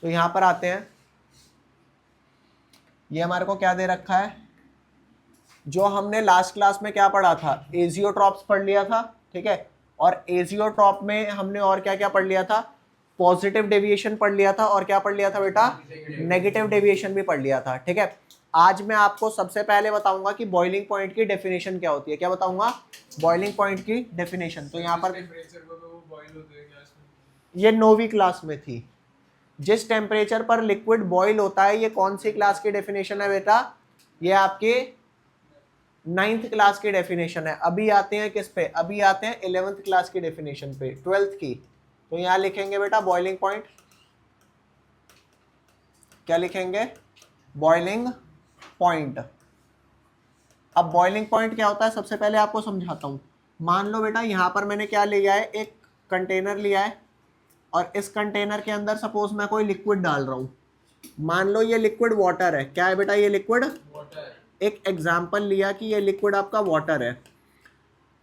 तो यहां पर आते हैं, ये हमारे को क्या दे रखा है, जो हमने लास्ट क्लास में क्या पढ़ा था, एजियोट्रॉप्स पढ़ लिया था, ठीक है। और एजियोट्रॉप में हमने और क्या क्या पढ़ लिया था, पॉजिटिव डेविएशन पढ़ लिया था, और क्या पढ़ लिया था बेटा, नेगेटिव डेविएशन भी पढ़ लिया था, ठीक है। आज मैं आपको सबसे पहले बताऊंगा कि बॉइलिंग पॉइंट की डेफिनेशन क्या होती है। क्या बताऊंगा, बॉइलिंग पॉइंट की डेफिनेशन। तो यहाँ पर ये 9वीं क्लास में थी, जिस टेम्परेचर पर लिक्विड बॉईल होता है, ये कौन सी क्लास की डेफिनेशन है बेटा, ये आपके 9th क्लास की डेफिनेशन है। अभी आते हैं किस पे, अभी आते हैं 11th क्लास की डेफिनेशन पे, 12th की। तो यहां लिखेंगे बेटा बॉइलिंग पॉइंट, क्या लिखेंगे, बॉइलिंग पॉइंट। अब बॉइलिंग पॉइंट क्या होता है, सबसे पहले आपको समझाता हूं। मान लो बेटा यहां पर मैंने क्या लिया है, एक कंटेनर लिया है, और इस कंटेनर के अंदर सपोज मैं कोई लिक्विड डाल रहा हूं। मान लो ये लिक्विड वाटर है, क्या है बेटा, ये लिक्विड वाटर। एक एग्जांपल लिया कि ये लिक्विड आपका वाटर है।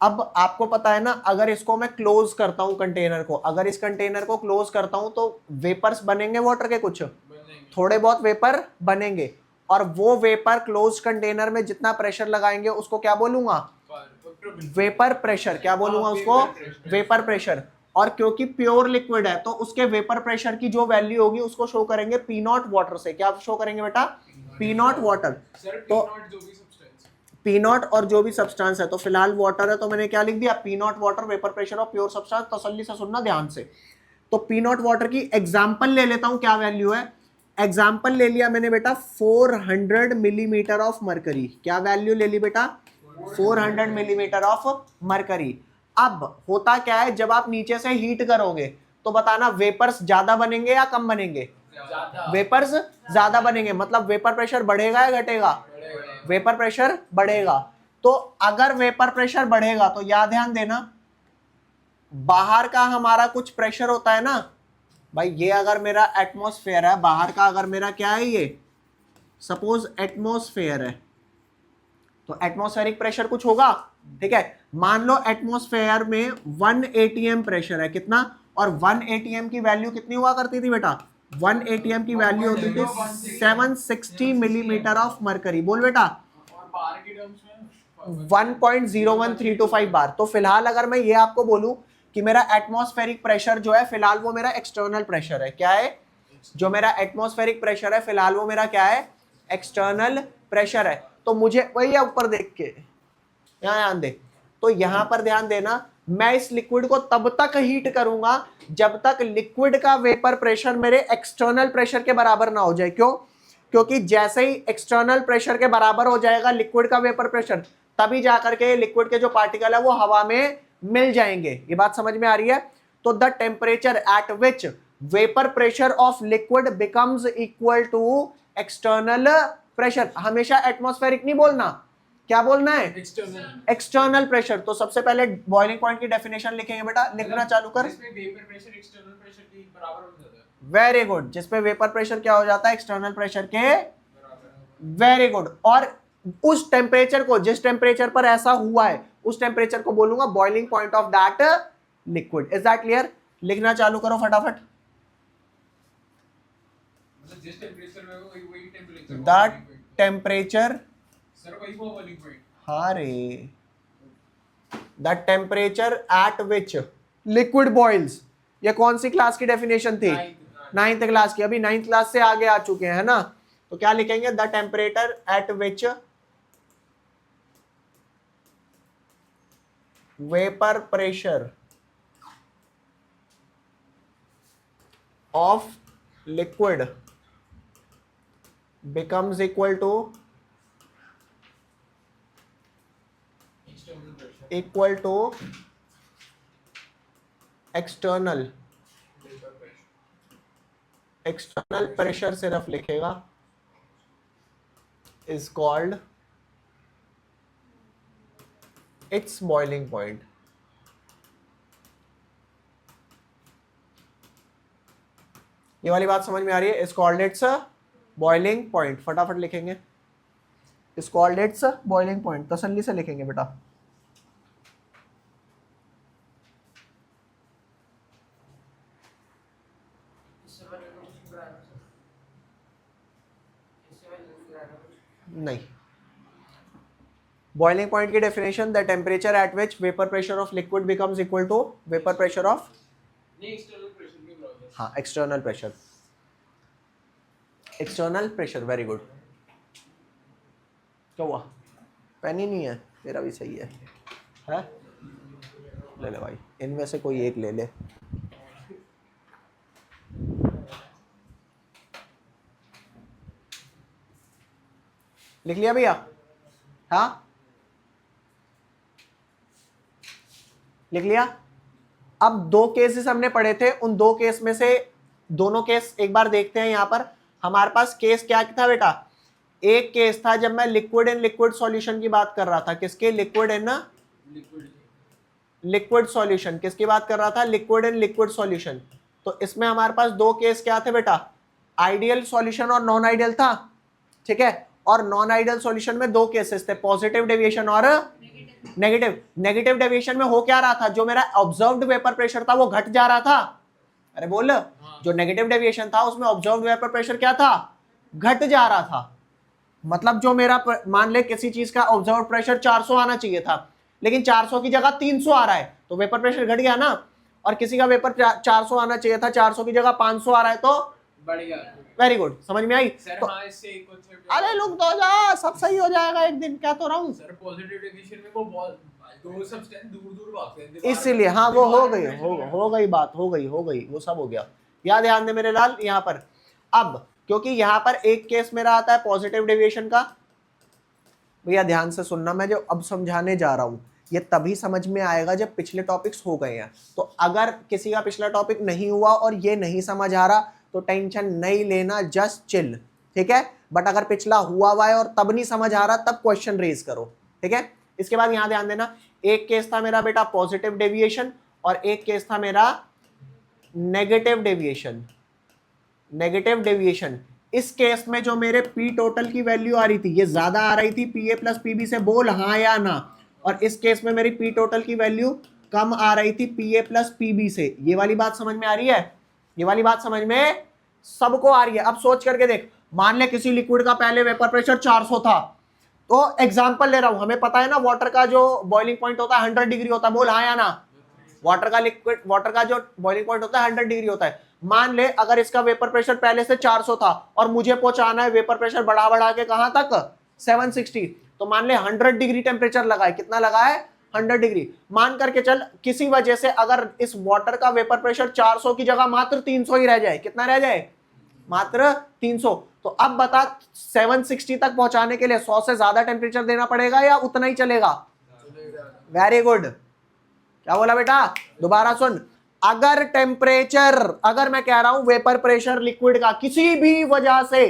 अब आपको पता है ना, अगर इसको मैं क्लोज करता हूं कंटेनर को, अगर इस कंटेनर को क्लोज करता हूं तो वेपर्स बनेंगे वाटर के, कुछ थोड़े बहुत वेपर बनेंगे, और वो वेपर क्लोज कंटेनर में जितना प्रेशर लगाएंगे उसको क्या बोलूंगा, वेपर प्रेशर। क्या बोलूंगा उसको, वेपर प्रेशर। और क्योंकि प्योर लिक्विड है तो उसके वेपर प्रेशर की जो वैल्यू होगी उसको शो करेंगे पी नॉट वाटर से। क्या शो करेंगे बेटा, पी नॉट वाटर। तो पी नॉट और जो भी सब्सटेंस है, तो फिलहाल वाटर है तो मैंने क्या लिख दिया, P not water, vapour pressure of pure substance. तसल्ली से सुनना ध्यान से। तो पी नॉट वाटर की एग्जांपल ले लेता हूं, क्या वैल्यू है, एग्जांपल ले लिया मैंने बेटा 400 मिलीमीटर ऑफ मरकरी। क्या वैल्यू ले ली बेटा, 400 मिलीमीटर ऑफ मरकरी। अब होता क्या है, जब आप नीचे से हीट करोगे तो बताना वेपर्स ज्यादा बनेंगे या कम बनेंगे, वेपर्स ज्यादा बनेंगे, मतलब वेपर प्रेशर बढ़ेगा या घटेगा, वेपर प्रेशर बढ़ेगा। तो अगर वेपर प्रेशर बढ़ेगा तो याद ध्यान देना, बाहर का हमारा कुछ प्रेशर होता है ना भाई, ये अगर मेरा एटमॉस्फेयर है, बाहर का अगर मेरा क्या है, ये सपोज एटमॉस्फेयर है, तो एटमॉस्फेरिक प्रेशर कुछ होगा, ठीक है। मान लो एटमॉस्फेयर में 1 atm प्रेशर है, कितना, और 1 atm की वैल्यू कितनी हुआ करती थी बेटा, 1 atm की वैल्यू होती थी 760 मिलीमीटर ऑफ मरकरी। बोल बेटा, 1.01325 बार। तो फिलहाल अगर मैं ये आपको बोलूं कि मेरा एटमॉस्फेरिक प्रेशर जो है फिलहाल वो मेरा एक्सटर्नल प्रेशर है, क्या है, जो मेरा एटमॉस्फेरिक प्रेशर है फिलहाल वो मेरा क्या है, एक्सटर्नल प्रेशर है। तो मुझे वही है ऊपर देख के, यहां ध्यान दे, तो यहां पर ध्यान देना, मैं इस लिक्विड को तब तक हीट करूंगा जब तक लिक्विड का वेपर प्रेशर मेरे एक्सटर्नल प्रेशर के बराबर ना हो जाए। क्यों, क्योंकि जैसे ही एक्सटर्नल प्रेशर के बराबर हो जाएगा लिक्विड का वेपर प्रेशर, तभी जाकर के लिक्विड के जो पार्टिकल है वो हवा में मिल जाएंगे। ये बात समझ में आ रही है। तो the temperature at which vapour pressure of liquid becomes equal to external pressure, हमेशा एटमॉस्फेरिक नहीं बोलना, क्या बोलना है, एक्सटर्नल प्रेशर। तो सबसे पहले बॉइलिंग पॉइंट की डेफिनेशन लिखेंगे बेटा, लिखना चालू कर। वेरी गुड, जिसपे वेपर प्रेशर क्या हो जाता है, एक्सटर्नल प्रेशर के, वेरी गुड। और उस टेम्परेचर को, जिस टेम्परेचर पर ऐसा हुआ है उस टेम्परेचर को बोलूंगा boiling point of that liquid. Is that clear, लिखना चालू करो फटाफट। जिस टेम्परेचर में वही टेम्परेचर, दैट टेम्परेचर, हाँ रे, the temperature at which liquid boils. ये कौन सी क्लास की डेफिनेशन थी, 9th क्लास की। अभी 9th क्लास से आगे आ चुके हैं ना, तो क्या लिखेंगे, the temperature at which vapour pressure of liquid becomes equal to external pressure सिर्फ लिखेगा, is called its boiling point। ये वाली बात समझ में आ रही है, is called its boiling point। फटाफट लिखेंगे, is called its boiling point, तसल्ली से लिखेंगे बेटा। नहीं, बॉइलिंग पॉइंट की definition, the temperature at which vapour pressure of liquid becomes equal to vapour pressure of, हाँ external pressure, external pressure, very good. क्या हुआ, पेन ही नहीं है, तेरा भी सही है ले ले भाई, इनमें से कोई एक ले ले। लिख लिया भैया, हाँ लिख लिया। अब दो केसेस हमने पढ़े थे, उन दो केस में से दोनों केस एक बार देखते हैं। यहां पर हमारे पास केस क्या था बेटा, एक केस था जब मैं लिक्विड इन लिक्विड सॉल्यूशन की बात कर रहा था, किसके, लिक्विड इन लिक्विड सॉल्यूशन, किसकी बात कर रहा था, लिक्विड इन लिक्विड सॉल्यूशन। तो इसमें हमारे पास दो केस क्या थे बेटा, आइडियल सॉल्यूशन और नॉन आइडियल था, ठीक है। और नॉन आइडियल सॉल्यूशन में दो केसेस थे, पॉजिटिव डेविएशन और नेगेटिव। नेगेटिव डेविएशन में हो क्या रहा था, जो मेरा ऑब्जर्व्ड वेपर प्रेशर था वो घट जा रहा था। अरे बोल, जो नेगेटिव डेविएशन था उसमें ऑब्जर्व्ड वेपर प्रेशर क्या था, घट जा रहा था। मतलब जो मेरा, मान ले किसी चीज का ऑब्जर्व प्रेशर 400 आना चाहिए था, लेकिन 400 की जगह 300 आ रहा है, तो वेपर प्रेशर घट गया ना। और किसी का वेपर 400 आना चाहिए था, 400 की जगह 500 आ रहा है, तो बढ़ गया। वेरी गुड, समझ में आई सर। तो हाँ, इससे एक अरे लोग तो जा, सब सही हो जाएगा एक दिन, क्या तो रहा हूँ सर। पॉजिटिव डेविएशन में वो दो सब्सटेंस दूर भागते हैं, इसीलिए हाँ वो हो गई बात, हो गई वो सब हो गया। याद ध्यान दे मेरे लाल यहाँ पर। अब क्योंकि यहाँ पर एक केस मेरा आता है पॉजिटिव डेविएशन का, भैया ध्यान से सुनना, मैं जो अब समझाने जा रहा हूँ ये तभी समझ में आएगा जब पिछले टॉपिक्स हो गए हैं। तो अगर किसी का पिछला टॉपिक नहीं हुआ और ये नहीं समझ आ रहा तो टेंशन नहीं लेना, जस्ट चिल, ठीक है। बट अगर पिछला हुआ है और तब नहीं समझ आ रहा तब क्वेश्चन रेज करो, ठीक है। इसके बाद यहां ध्यान देना, एक केस था मेरा बेटा पॉजिटिव डेविएशन और एक केस था मेरा नेगेटिव डेविएशन। नेगेटिव डेविएशन, इस केस में जो मेरे पी टोटल की वैल्यू आ रही थी ये ज्यादा आ रही थी पी ए प्लस पीबी से, बोल हाँ या ना। और इस केस में मेरी पी टोटल की वैल्यू कम आ रही थी पी ए प्लस पीबी से। ये वाली बात समझ में आ रही है, ये वाली बात समझ में सबको आ रही है। अब सोच करके देख, मान ले किसी लिक्विड का पहले वेपर प्रेशर 400 था, तो एग्जांपल ले रहा हूं, हमें पता है ना वाटर का जो बॉइलिंग पॉइंट होता है 100 डिग्री होता है, बोल हाँ या ना। वाटर का जो बॉइलिंग पॉइंट होता है 100 डिग्री होता है। मान ले अगर इसका वेपर प्रेशर पहले से 400 था और मुझे पहुंचाना है वेपर प्रेशर बढ़ा के कहां तक, 760, तो मान ले 100 डिग्री टेम्परेचर लगा है, कितना लगा है, 100 डिग्री। मान करके चल किसी वजह से अगर इस वाटर का वेपर प्रेशर 400 की जगह मात्र 300 ही रह जाए, कितना रह जाए, मात्र 300। तो अब बता 760 तक पहुंचाने के लिए 100 से ज्यादा टेम्परेचर देना पड़ेगा या उतना ही चलेगा। वेरी गुड, क्या बोला बेटा, दोबारा सुन। अगर टेम्परेचर, अगर मैं कह रहा हूं वेपर प्रेशर लिक्विड का किसी भी वजह से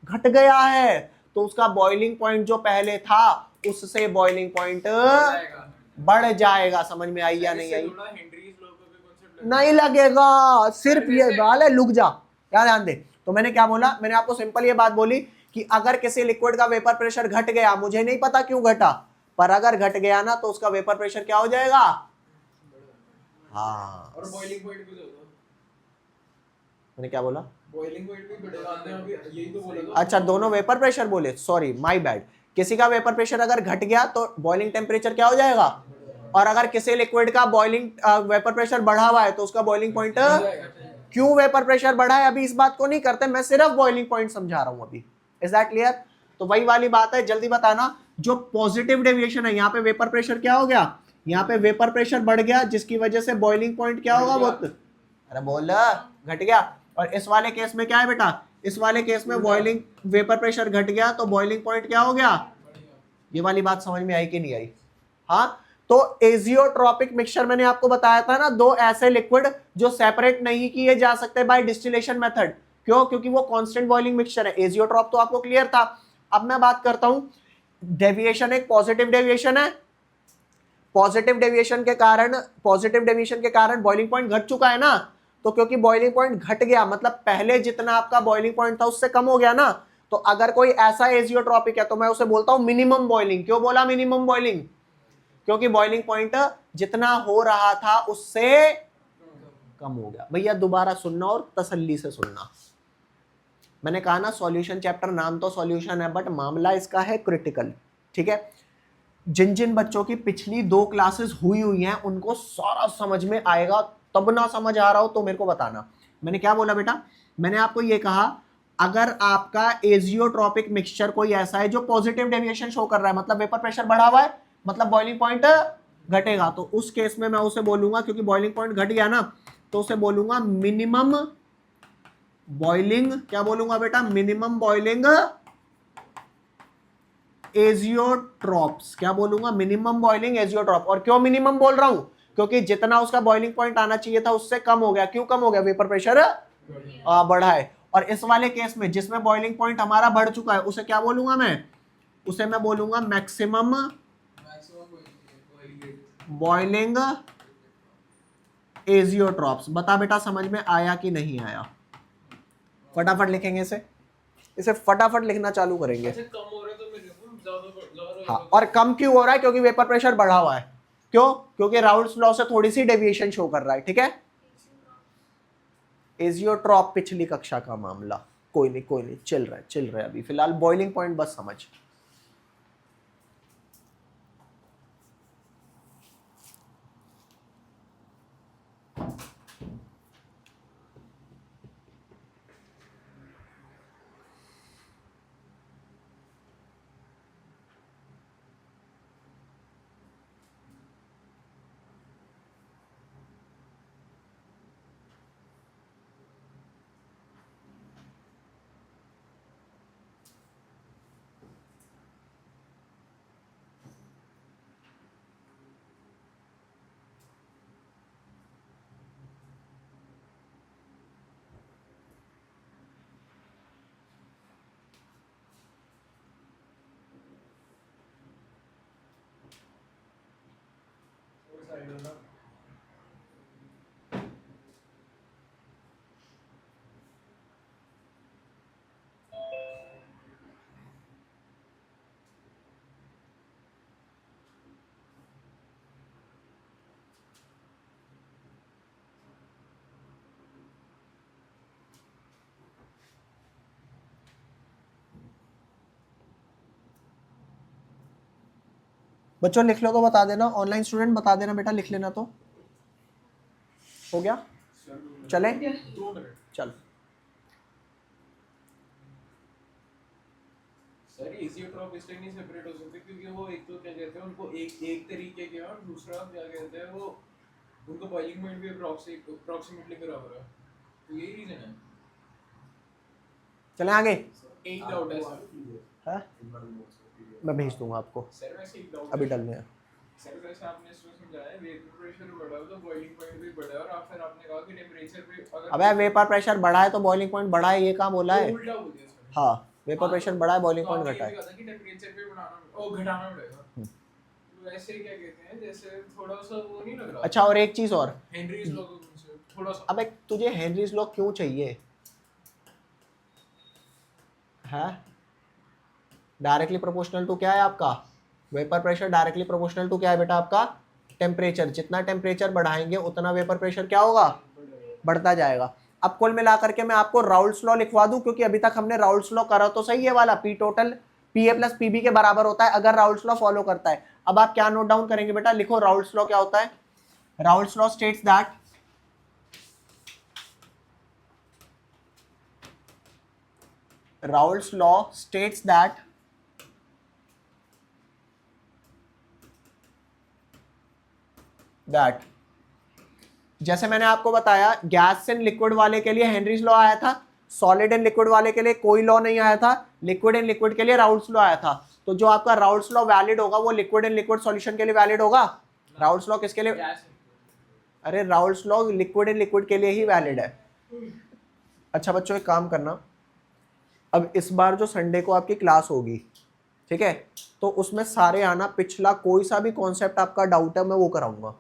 घट गया है तो उसका बॉइलिंग पॉइंट जो पहले था उससे बॉइलिंग पॉइंट बढ़ जाएगा। समझ में आई या नहीं आई, नहीं लगेगा, सिर्फ ये गाल है, लुक जा, क्या ध्यान दे। तो मैंने क्या बोला, मैंने आपको सिंपल ये बात बोली कि अगर किसी लिक्विड का वेपर प्रेशर घट गया, मुझे नहीं पता क्यों घटा, पर अगर घट गया ना तो उसका वेपर प्रेशर क्या हो जाएगा, हाँ। और बॉइलिंग पॉइंट भी दो, मैंने क्या बोला, बॉइलिंग पॉइंट भी बढ़ेगा, यही तो बोला। अच्छा दोनों वेपर प्रेशर बोले, सॉरी माय बैड। किसी का वेपर प्रेशर अगर घट गया तो बॉइलिंग टेम्परेचर क्या हो जाएगा, और अगर किसी लिक्विड का बॉइलिंग वेपर प्रेशर बढ़ा हुआ है तो उसका बॉइलिंग पॉइंट, क्यों वेपर प्रेशर बढ़ा है अभी इस बात को नहीं करते, मैं सिर्फ बॉइलिंग पॉइंट समझा रहा हूं अभी। Is that clear. तो वही वाली बात है, जल्दी बताना, जो पॉजिटिव डेविएशन है यहाँ पे वेपर प्रेशर क्या हो गया, यहाँ पे वेपर प्रेशर बढ़ गया जिसकी वजह से बॉइलिंग पॉइंट क्या होगा, वो अरे बोल घट गया। और इस वाले केस में क्या है बेटा, इस वाले केस में बॉइलिंग वेपर प्रेशर घट गया तो बॉइलिंग पॉइंट क्या हो गया। ये वाली बात समझ में आई कि नहीं आई। हाँ, तो एजियोट्रॉपिक मिक्सचर मैंने आपको बताया था ना, दो ऐसे लिक्विड जो सेपरेट नहीं किए जा सकते बाय डिस्टिलेशन मेथड। क्यों, क्योंकि वो कांस्टेंट बॉइलिंग मिक्सचर है। एजियोट्रॉप तो आपको क्लियर था। अब मैं बात करता हूं, डेविएशन एक पॉजिटिव डेविएशन है, पॉजिटिव डेविएशन के कारण बॉइलिंग पॉइंट घट चुका है ना, तो क्योंकि बॉइलिंग पॉइंट घट गया मतलब पहले जितना आपका बॉइलिंग पॉइंट था उससे कम हो गया ना, तो अगर कोई ऐसा एजियोट्रॉपिक है तो मैं उसे बोलता हूं मिनिमम बॉइलिंग। क्यों बोला मिनिमम बॉइलिंग, क्योंकि बॉइलिंग पॉइंट जितना हो रहा था उससे कम हो गया। भैया दोबारा सुनना और तसल्ली से सुनना। मैंने कहा ना सॉल्यूशन चैप्टर, नाम तो सॉल्यूशन है बट मामला इसका है क्रिटिकल, ठीक है। जिन जिन बच्चों की पिछली 2 क्लासेस हुई हैं उनको सारा समझ में आएगा, तब ना समझ आ रहा हो तो मेरे को बताना। मैंने क्या बोला बेटा, मैंने आपको ये कहा अगर आपका एजियोट्रॉपिक मिक्सचर कोई ऐसा है जो पॉजिटिव डेविएशन शो कर रहा है, मतलब वेपर प्रेशर बढ़ा हुआ है, मतलब बॉइलिंग पॉइंट घटेगा, तो उस केस में मैं उसे बोलूंगा, क्योंकि बॉइलिंग पॉइंट घट गया ना, तो उसे बोलूंगा मिनिमम बॉइलिंग, क्या बोलूंगा बेटा, मिनिमम बॉइलिंग एजियोट्रॉप्स, क्या बोलूंगा, मिनिमम बॉइलिंग एजियोट्रॉप। और क्यों मिनिमम बोल रहा हूं, क्योंकि जितना उसका बॉइलिंग पॉइंट आना चाहिए था उससे कम हो गया। क्यों कम हो गया, वेपर प्रेशर बढ़ा है। और इस वाले केस में जिसमें बॉइलिंग पॉइंट हमारा बढ़ चुका है उसे क्या बोलूंगा मैं, उसे मैं बोलूंगा मैक्सिमम बॉइलिंग एजियोट्रॉप्स। बता बेटा समझ में आया कि नहीं आया? फटाफट लिखेंगे इसे फटाफट लिखना चालू करेंगे। कम हो रहा है तो मेरे हाँ, और कम क्यों हो रहा है, क्योंकि वेपर प्रेशर बढ़ा हुआ है। क्यों, क्योंकि राउल्स लॉ से थोड़ी सी डेविएशन शो कर रहा है, ठीक है। एजियोट्रॉप पिछली कक्षा का मामला, कोई नहीं चल रहा है अभी फिलहाल, बॉइलिंग पॉइंट बस समझ। बच्चों लिख लो तो बता देना, ऑनलाइन स्टूडेंट बता देना बेटा, लिख लेना तो हो गया। चले चल सर एजियोट्रॉप इसलिए नहीं सेपरेट हो सकते क्योंकि वो एक तो क्या कहते हैं उनको एक तरीके के, और दूसरा क्या कहते हैं वो उनको बॉइलिंग पॉइंट भी अप्रॉक्सीमेटली बराबर है, तो यही रीजन है। चले आगे। एक डाउट है सर, है मैं भेज दूंगा आपको, सर वैसे एक डाउट अभी डलने हैं। सर वैसे आपने इसमें समझाया वेपर प्रेशर बढ़ा तो बॉइलिंग पॉइंट भी बढ़ा, और आप फिर आपने कहा कि टेंपरेचर पे अगर अबे वेपर प्रेशर बढ़ा है तो बॉइलिंग पॉइंट बढ़ा है, ये कहाँ बोला है? उल्टा बोल दिया सर। हाँ, वेपर प्रेशर बढ़ा है, बॉइलिंग तो पॉइंट आपने घटा ये भी है। कहा था कि टेंपरेचर पे बढ़ाना ओ घटाना पड़ेगा, तो वैसे क्या कहते हैं जैसे थोड़ा सा वो नहीं लग रहा। अच्छा, और एक चीज और, हेनरीज लॉ से थोड़ा सा, अबे तुझे हेनरीज लॉ क्यों चाहिए है? डायरेक्टली प्रोपोर्शनल टू क्या है आपका, vapour pressure directly proportional to क्या है बेटा आपका, टेम्परेचर। जितना टेम्परेचर बढ़ाएंगे उतना वेपर प्रेशर क्या होगा, बढ़ता जाएगा। अब कुल मिलाकर के मैं आपको राउल्स लॉ लिखवा दूं, क्योंकि अभी तक हमने राउल्स लॉ करा तो सही है वाला, P total P A plus PB के बराबर होता है अगर राउल्स लॉ फॉलो करता है। अब आप क्या नोट डाउन करेंगे बेटा, लिखो राउल्स लॉ क्या होता है। Raoult's law states that Raoult's law states that जैसे मैंने आपको बताया गैस एंड लिक्विड वाले के लिए हेनरीज लॉ आया था, सॉलिड एंड लिक्विड वाले के लिए कोई लॉ नहीं आया था, लिक्विड एंड लिक्विड के लिए राउल्ट्स लॉ आया था। तो जो आपका राउल्ट्स लॉ वैलिड होगा वो लिक्विड एंड लिक्विड सॉल्यूशन के लिए वैलिड होगा। राउल्ट्स लॉ किसके लिए, अरे Raoult's law liquid and liquid के लिए ही वैलिड है। अच्छा बच्चों एक काम करना, अब इस बार जो संडे को आपकी क्लास होगी, ठीक है, तो उसमें सारे आना, पिछला कोई सा भी कॉन्सेप्ट आपका डाउट है मैं वो कराऊंगा,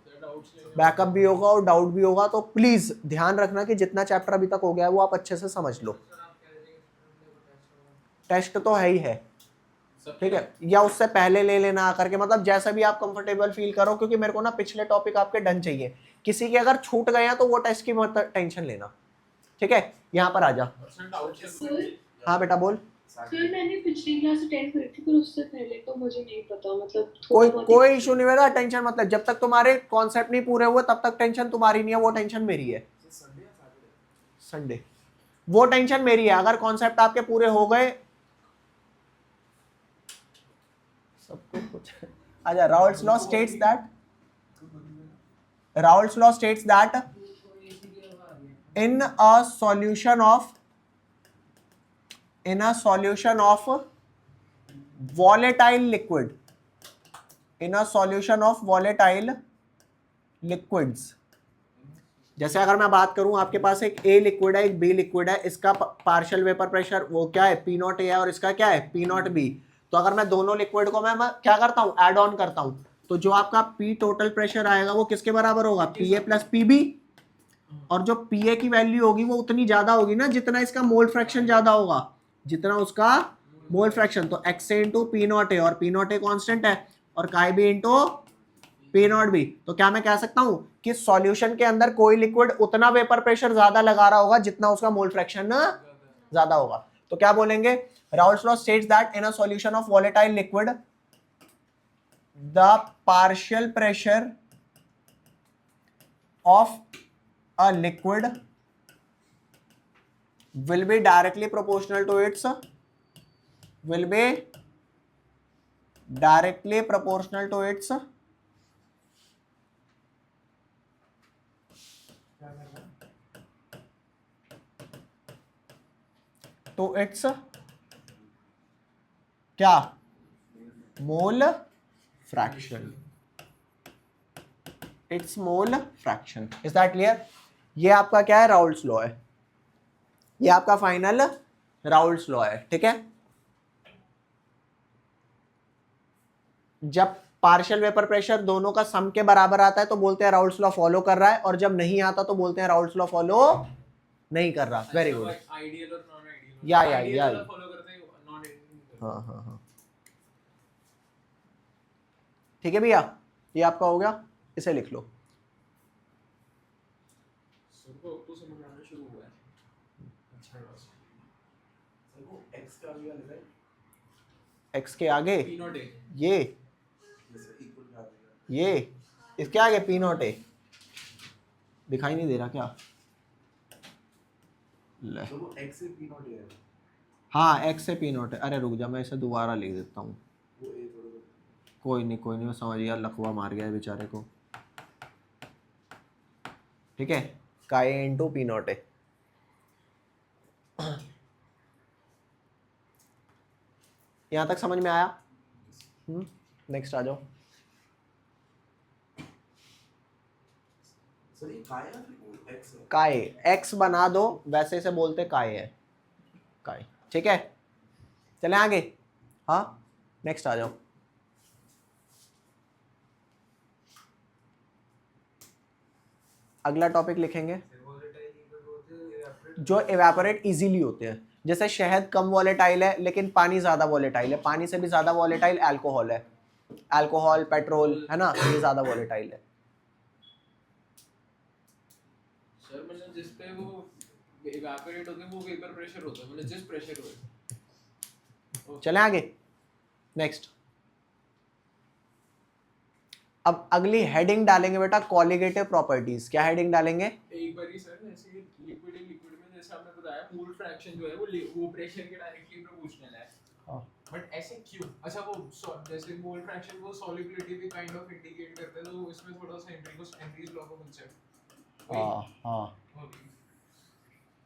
बैकअप भी होगा और डाउट भी होगा। तो प्लीज ध्यान रखना कि जितना चैप्टर अभी तक हो गया है वो आप अच्छे से समझ लो। टेस्ट तो है ही है, ठीक है, या उससे पहले ले लेना आकर के, मतलब जैसा भी आप कंफर्टेबल फील करो, क्योंकि मेरे को ना पिछले टॉपिक आपके डन चाहिए। किसी के अगर छूट गए हैं तो वो टेस्ट की मत टेंशन लेना, ठीक है। यहाँ पर आ जा। हाँ बेटा बोल। सर मैंने पिछली क्लास अटेंड करी थी, पर उससे पहले तो मुझे नहीं पता, मतलब कोई इशू नहीं बेटा, टेंशन मत ले। जब तक तुम्हारे कॉन्सेप्ट नहीं पूरे हुए तब तक टेंशन तुम्हारी नहीं है, वो टेंशन मेरी है। संडे वो टेंशन मेरी है। अगर कॉन्सेप्ट आपके पूरे हो गए सब कुछ आजा। Raoult's law states that in a solution of volatile liquids, जैसे अगर मैं बात करूं, आपके पास एक A लिक्विड है, एक B लिक्विड है, इसका पार्शियल वेपर प्रेशर वो क्या है, P0 A है, और इसका क्या है, P0 B। तो अगर मैं दोनों लिक्विड को मैं क्या करता हूं, ऐड ऑन करता हूं, तो जो आपका P टोटल प्रेशर आएगा वो किसके बराबर होगा, PA प्लस PB। और जो PA की वैल्यू होगी वो उतनी ज्यादा होगी ना जितना इसका मोल फ्रैक्शन ज्यादा होगा, जितना उसका मोल फ्रैक्शन। तो XA इंटू P0 A, और P0 A कॉन्स्टेंट है, और काई B इंटू P0 B। तो क्या मैं कह सकता हूं कि सॉल्यूशन के अंदर कोई लिक्विड उतना वेपर प्रेशर ज्यादा लगा रहा होगा जितना उसका मोल फ्रैक्शन ज्यादा होगा। तो क्या बोलेंगे, Raoult's law states that in a solution of volatile liquid the partial pressure of a liquid will be directly proportional to its क्या, mole fraction, it's mole fraction. Is that clear? ये आपका क्या है, राउल्ट्स लॉ है, ये आपका final Raoult's law है, ठीक है। जब पार्शियल वेपर प्रेशर दोनों का सम के बराबर आता है तो बोलते हैं राउल्ट्स लॉ फॉलो कर रहा है, और जब नहीं आता तो बोलते हैं राउल्ट्स लॉ फॉलो नहीं कर रहा। Very good. आइडियल और नॉन आइडियल, या फॉलो करते हैं, नॉन आइडियल। हाँ ठीक है भैया, ये आपका हो गया, इसे लिख लो। सबको तो समझ आना शुरू हुआ है। अच्छा सबको x का भी अलग है, x के आगे P0 A, ये इसके आगे P0 A दिखाई नहीं दे रहा क्या? ले तो x से P0 A है। हाँ x से P0 A। अरे रुक जा, मैं इसे दोबारा लिख देता हूँ। कोई नहीं मैं समझ गया, लकवा मार गया है बेचारे को, ठीक है। काई इंटू P0 A। यहां तक समझ में आया? नेक्स्ट आ जाओ। काय, एक्स बना दो, वैसे से बोलते काय है, काय, ठीक है। चले आगे, हाँ नेक्स्ट आ जाओ। अगला टॉपिक लिखेंगे जो इवेपोरेट इजीली होते हैं। जैसे शहद कम वॉलेटाइल है लेकिन पानी ज्यादा वॉलेटाइल है, पानी से भी ज्यादा वॉलेटाइल अल्कोहल है, अल्कोहल पेट्रोल है ना, ये ज्यादा वॉलेटाइल है। सर मतलब जिस पे वो इवेपोरेट होते हैं वो वेपर प्रेशर होता है, मतलब जिस प्रेशर हो। चलें आगे, नेक्स्ट। अब अगली हेडिंग डालेंगे बेटा कॉलिगेटिव प्रॉपर्टीज। क्या हेडिंग डालेंगे? एक बार ही सर, ऐसे लिक्विड में जैसे आपने बताया मोल फ्रैक्शन जो है वो प्रेशर के डायरेक्टली प्रोपोर्शनल है। हां बट ऐसे क्यों? अच्छा वो जैसे मोल फ्रैक्शन वो सॉल्युबिलिटी भी काइंड ऑफ इंडिकेट करता है, तो इसमें थोड़ा सा हेनरीज लॉ का कांसेप्ट। हां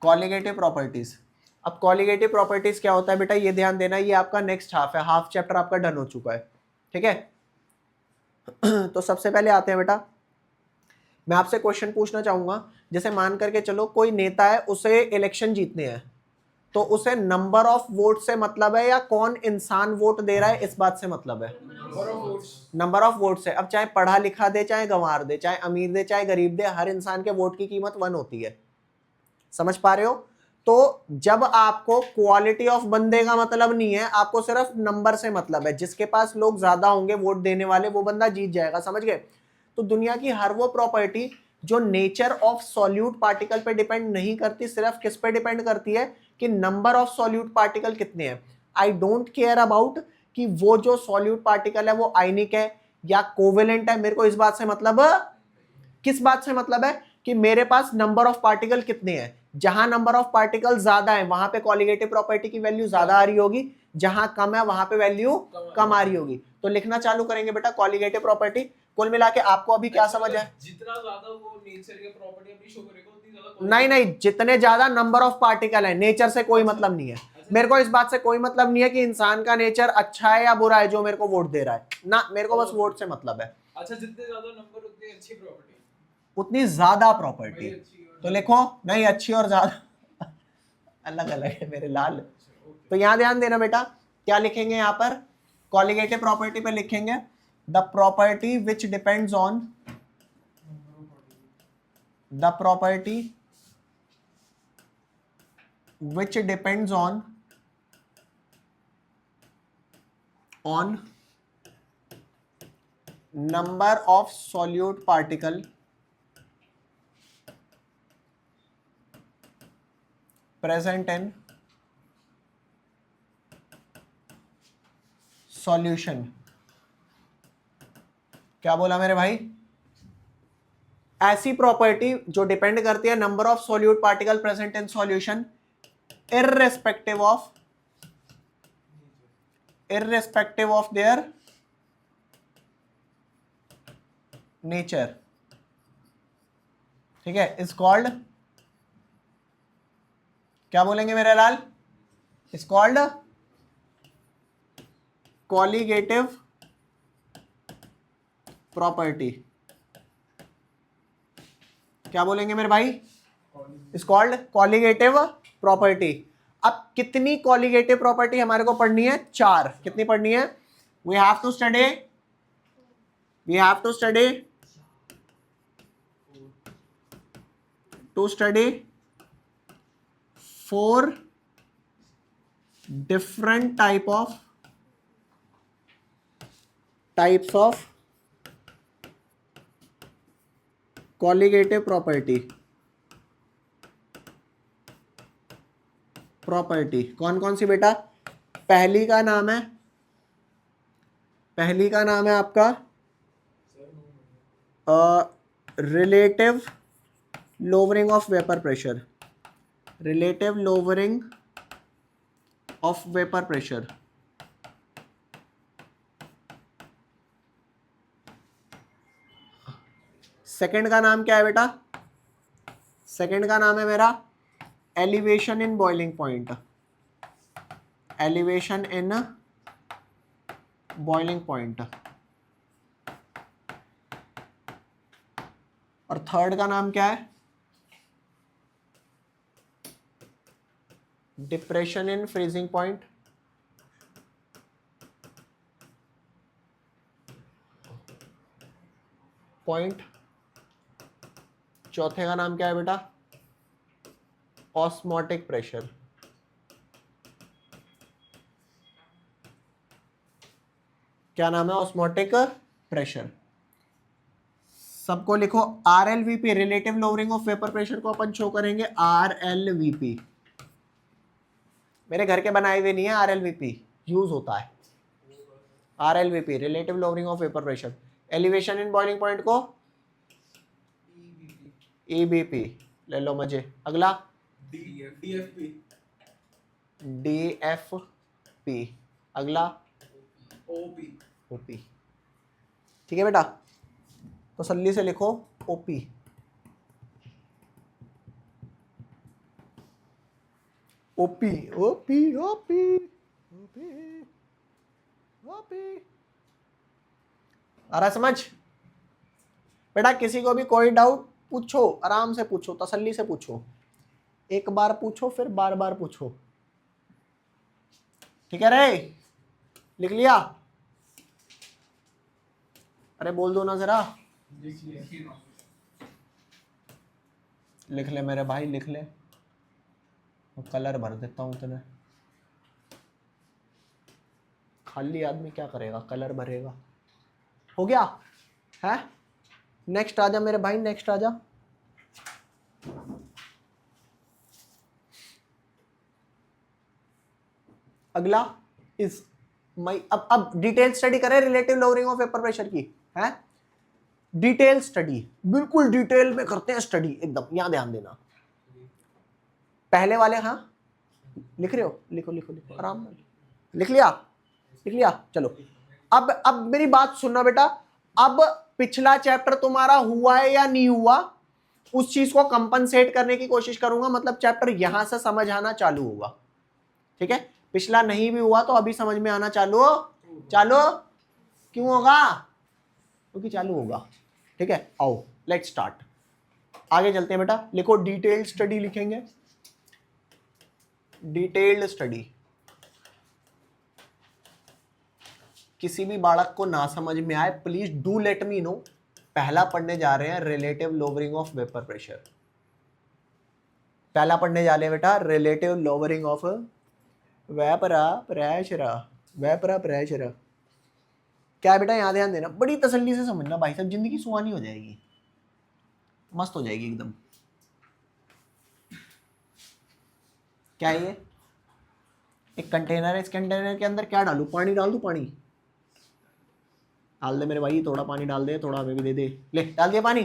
कॉलिगेटिव प्रॉपर्टीज। अब कॉलिगेटिव प्रॉपर्टीज क्या होता है बेटा, ये ध्यान देना, ये आपका नेक्स्ट हाफ है, हाफ चैप्टर आपका डन हो चुका है, ठीक है। तो सबसे पहले आते हैं बेटा, मैं आपसे क्वेश्चन पूछना चाहूंगा। जैसे मान करके चलो कोई नेता है, उसे इलेक्शन जीतने हैं, तो उसे नंबर ऑफ वोट से मतलब है या कौन इंसान वोट दे रहा है इस बात से मतलब है? नंबर ऑफ वोट से। अब चाहे पढ़ा लिखा दे, चाहे गंवार दे, चाहे अमीर दे, चाहे गरीब दे, हर इंसान के वोट की कीमत 1 होती है। समझ पा रहे हो? तो जब आपको क्वालिटी ऑफ बंदे का मतलब नहीं है, आपको सिर्फ नंबर से मतलब है, जिसके पास लोग ज्यादा होंगे वोट देने वाले वो बंदा जीत जाएगा, समझ गए। तो दुनिया की हर वो प्रॉपर्टी जो नेचर ऑफ सॉल्यूट पार्टिकल पे डिपेंड नहीं करती, सिर्फ किस पे डिपेंड करती है कि नंबर ऑफ सॉल्यूट पार्टिकल कितने हैं। आई डोंट केयर अबाउट कि वो जो सॉल्यूट पार्टिकल है वो आयनिक है या कोवेलेंट है, मेरे को इस बात से मतलब, किस बात से मतलब है कि मेरे पास नंबर ऑफ पार्टिकल कितने हैं। जहां नंबर ऑफ पार्टिकल ज्यादा है वहां पे कॉलिगेटिव प्रॉपर्टी की वैल्यू ज्यादा आ रही होगी, जहां कम है वहां पे वैल्यू कम आ रही होगी। तो लिखना चालू करेंगे बेटा कॉलिगेटिव प्रॉपर्टी। कुल मिला के आपको अभी क्या समझ है? जितना ज्यादा वो नेचर के प्रॉपर्टी अपनी शो करेगा उतनी ज्यादा नहीं नहीं, जितने ज्यादा नंबर ऑफ पार्टिकल है, नेचर से कोई मतलब नहीं है। मेरे को इस बात से कोई मतलब नहीं है कि इंसान का नेचर अच्छा है या बुरा है जो मेरे को वोट दे रहा है ना, मेरे को बस वोट से मतलब है। अच्छा, जितने ज्यादा नंबर उतनी अच्छी प्रॉपर्टी, उतनी ज्यादा प्रॉपर्टी। तो लिखो नहीं, अच्छी और ज्यादा अलग अलग है मेरे लाल। तो यहां ध्यान देना बेटा, क्या लिखेंगे यहां पर? कॉलिगेटिव प्रॉपर्टी पे लिखेंगे the property which depends on the property which depends on number of solute particle present in solution। क्या बोला मेरे भाई? ऐसी प्रॉपर्टी जो डिपेंड करती है number of solute particle present in solution irrespective of their nature, ठीक है, इज कॉल्ड, क्या बोलेंगे मेरे लाल? Is called colligative property. क्या बोलेंगे मेरे भाई? Is called colligative property. अब कितनी कॉलिगेटिव प्रॉपर्टी हमारे को पढ़नी है? 4। कितनी पढ़नी है? We have to study 4 different types of colligative property। कौन कौन सी बेटा? पहली का नाम है आपका relative lowering of vapour pressure. Second का नाम क्या है बेटा? सेकंड का नाम है मेरा एलिवेशन इन बॉइलिंग पॉइंट। और थर्ड का नाम क्या है? Depression in freezing point. चौथे का नाम क्या है बेटा? Osmotic pressure. क्या नाम है? Osmotic pressure. सबको लिखो RLVP, relative lowering of vapour pressure को अपन शो करेंगे RLVP। मेरे घर के बनाए हुए नहीं है RLVP, यूज होता है RLVP, relative lowering of vapour pressure. Elevation in boiling point को EBP ले लो मजे। अगला DFP। अगला OP। ठीक है बेटा, तो तसल्ली से लिखो OP। आ रहा समझ बेटा? किसी को भी कोई डाउट पूछो, आराम से पूछो, तसल्ली से पूछो। एक बार पूछो फिर बार बार पूछो, ठीक है रे? लिख लिया? अरे बोल दो ना जरा। लिख ले मेरे भाई, लिख ले। कलर भर देता हूँ तेने, खाली आदमी क्या करेगा, कलर भरेगा। हो गया है। नेक्स्ट आजा मेरे भाई, नेक्स्ट आजा। अगला इस मई, अब डिटेल स्टडी करें relative lowering of vapour pressure की है। डिटेल स्टडी, बिल्कुल डिटेल में करते हैं स्टडी एकदम, यहां ध्यान देना। पहले वाले, हाँ लिख रहे हो, लिखो लिखो लिखो आराम से, लिख लिया, लिख लिया, चलो। अब मेरी बात सुनना बेटा, अब पिछला चैप्टर तुम्हारा हुआ है या नहीं हुआ, उस चीज को कंपनसेट करने की कोशिश करूंगा, मतलब चैप्टर यहां से समझ आना चालू होगा, ठीक है। पिछला नहीं भी हुआ तो अभी समझ में आना चालू चालू क्यों होगा, क्योंकि चालू होगा, ठीक है। आओ लेट्स स्टार्ट, आगे चलते हैं बेटा। लिखो डिटेल्ड स्टडी, लिखेंगे डिटेल्ड स्टडी। किसी भी बालक को ना समझ में आए please do let me know. पहला पढ़ने जा रहे हैं relative lowering of vapour pressure. पहला पढ़ने जा रहे हैं बेटा relative lowering of vapour pressure. Vapour pressure क्या है बेटा, यहां ध्यान देना, बड़ी तसल्ली से समझना भाई साहब, जिंदगी सुहानी हो जाएगी, मस्त हो जाएगी एकदम। क्या है ये, एक कंटेनर है, इस कंटेनर के अंदर क्या डालूं, पानी डाल दूं, पानी डाल दे मेरे भाई, थोड़ा पानी डाल दे, थोड़ा हमें भी दे दे, ले डाल दिया पानी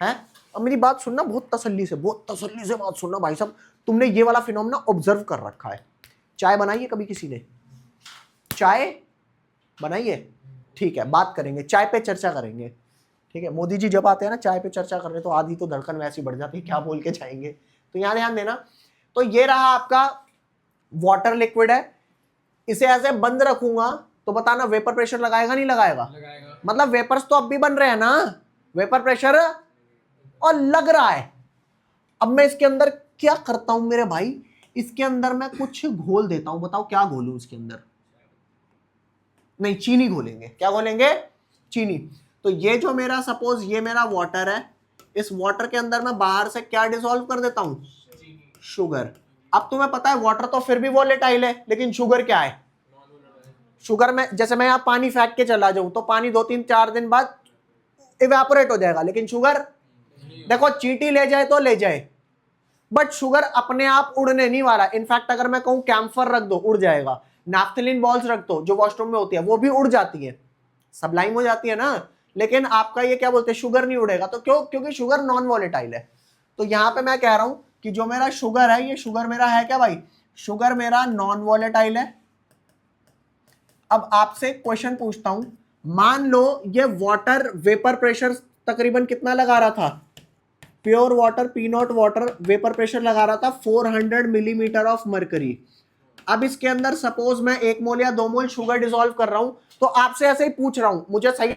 है। अब मेरी बात सुनना बहुत तसल्ली से, बहुत तसल्ली से बात सुनना भाई साहब। तुमने ये वाला फिनोमेना ऑब्जर्व कर रखा है। चाय बनाई है कभी किसी ने, चाय बनाई है, ठीक है, बात करेंगे, चाय पे चर्चा करेंगे, ठीक है। मोदी जी जब आते हैं ना चाय पे चर्चा करने, तो आधी तो धड़कन वैसी बढ़ जाती है, क्या बोल के जाएंगे, तो यहां ध्यान देना। तो ये रहा आपका वाटर लिक्विड है, इसे ऐसे बंद रखूंगा तो बताना वेपर प्रेशर लगाएगा नहीं लगाएगा, मतलब वेपर्स तो अब भी बन रहे हैं ना, वेपर प्रेशर और लग रहा है। अब मैं इसके अंदर क्या करता हूं मेरे भाई, इसके अंदर मैं कुछ घोल देता हूं, बताओ क्या घोलूं इसके अंदर, नहीं चीनी घोलेंगे, क्या घोलेंगे, चीनी। तो ये जो मेरा सपोज ये मेरा वाटर है, इस वाटर के अंदर मैं बाहर से क्या डिसॉल्व कर देता हूं, शुगर। अब तुम्हें पता है वाटर तो फिर भी वोलेटाइल है, लेकिन शुगर क्या है, शुगर में जैसे मैं यहाँ पानी फेंक के चला जाऊं तो पानी 2-3-4 दिन बाद इवेपोरेट हो जाएगा, लेकिन शुगर देखो चींटी ले जाए तो ले जाए, बट शुगर अपने आप उड़ने नहीं वाला। इनफैक्ट अगर मैं कहूं कैम्फर रख दो उड़ जाएगा, नैफ्थलीन बॉल्स रख दो जो वॉशरूम में होती है वो भी उड़ जाती है, सबलाइम हो जाती है ना, लेकिन आपका ये क्या बोलते हैं शुगर नहीं उड़ेगा। तो क्यों, क्योंकि शुगर नॉन वॉलेटाइल है। तो यहां पे मैं कह रहा हूं कि जो मेरा शुगर है, ये शुगर मेरा है क्या भाई, शुगर मेरा नॉन वॉलेटाइल है। अब आपसे क्वेश्चन पूछता हूं, मान लो ये वाटर वेपर प्रेशर तकरीबन कितना लगा रहा था, pure water P not water vapour pressure लगा रहा था 400 मिलीमीटर ऑफ मरकरी। अब इसके अंदर सपोज मैं 1 मोल या 2 मोल शुगर डिसॉल्व कर रहा हूं, तो आपसे ऐसे ही पूछ रहा हूं, मुझे सही,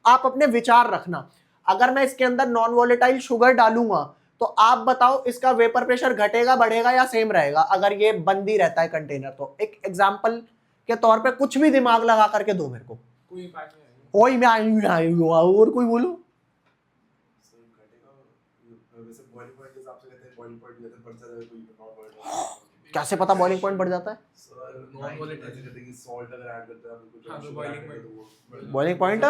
आप अपने विचार रखना। अगर मैं इसके अंदर नॉन वोलेटाइल शुगर डालूंगा तो आप बताओ इसका वेपर प्रेशर घटेगा बढ़ेगा या सेम रहेगा, अगर ये बंद ही रहता है कंटेनर। तो एक एग्जांपल के तौर पे कुछ भी दिमाग लगा करके दो मेरे को, कोई इम्पैक्ट नहीं आएगा, मैं और कोई बोलो, कैसे पता बॉइलिंग पॉइंट बढ़ जाता है, boiling point,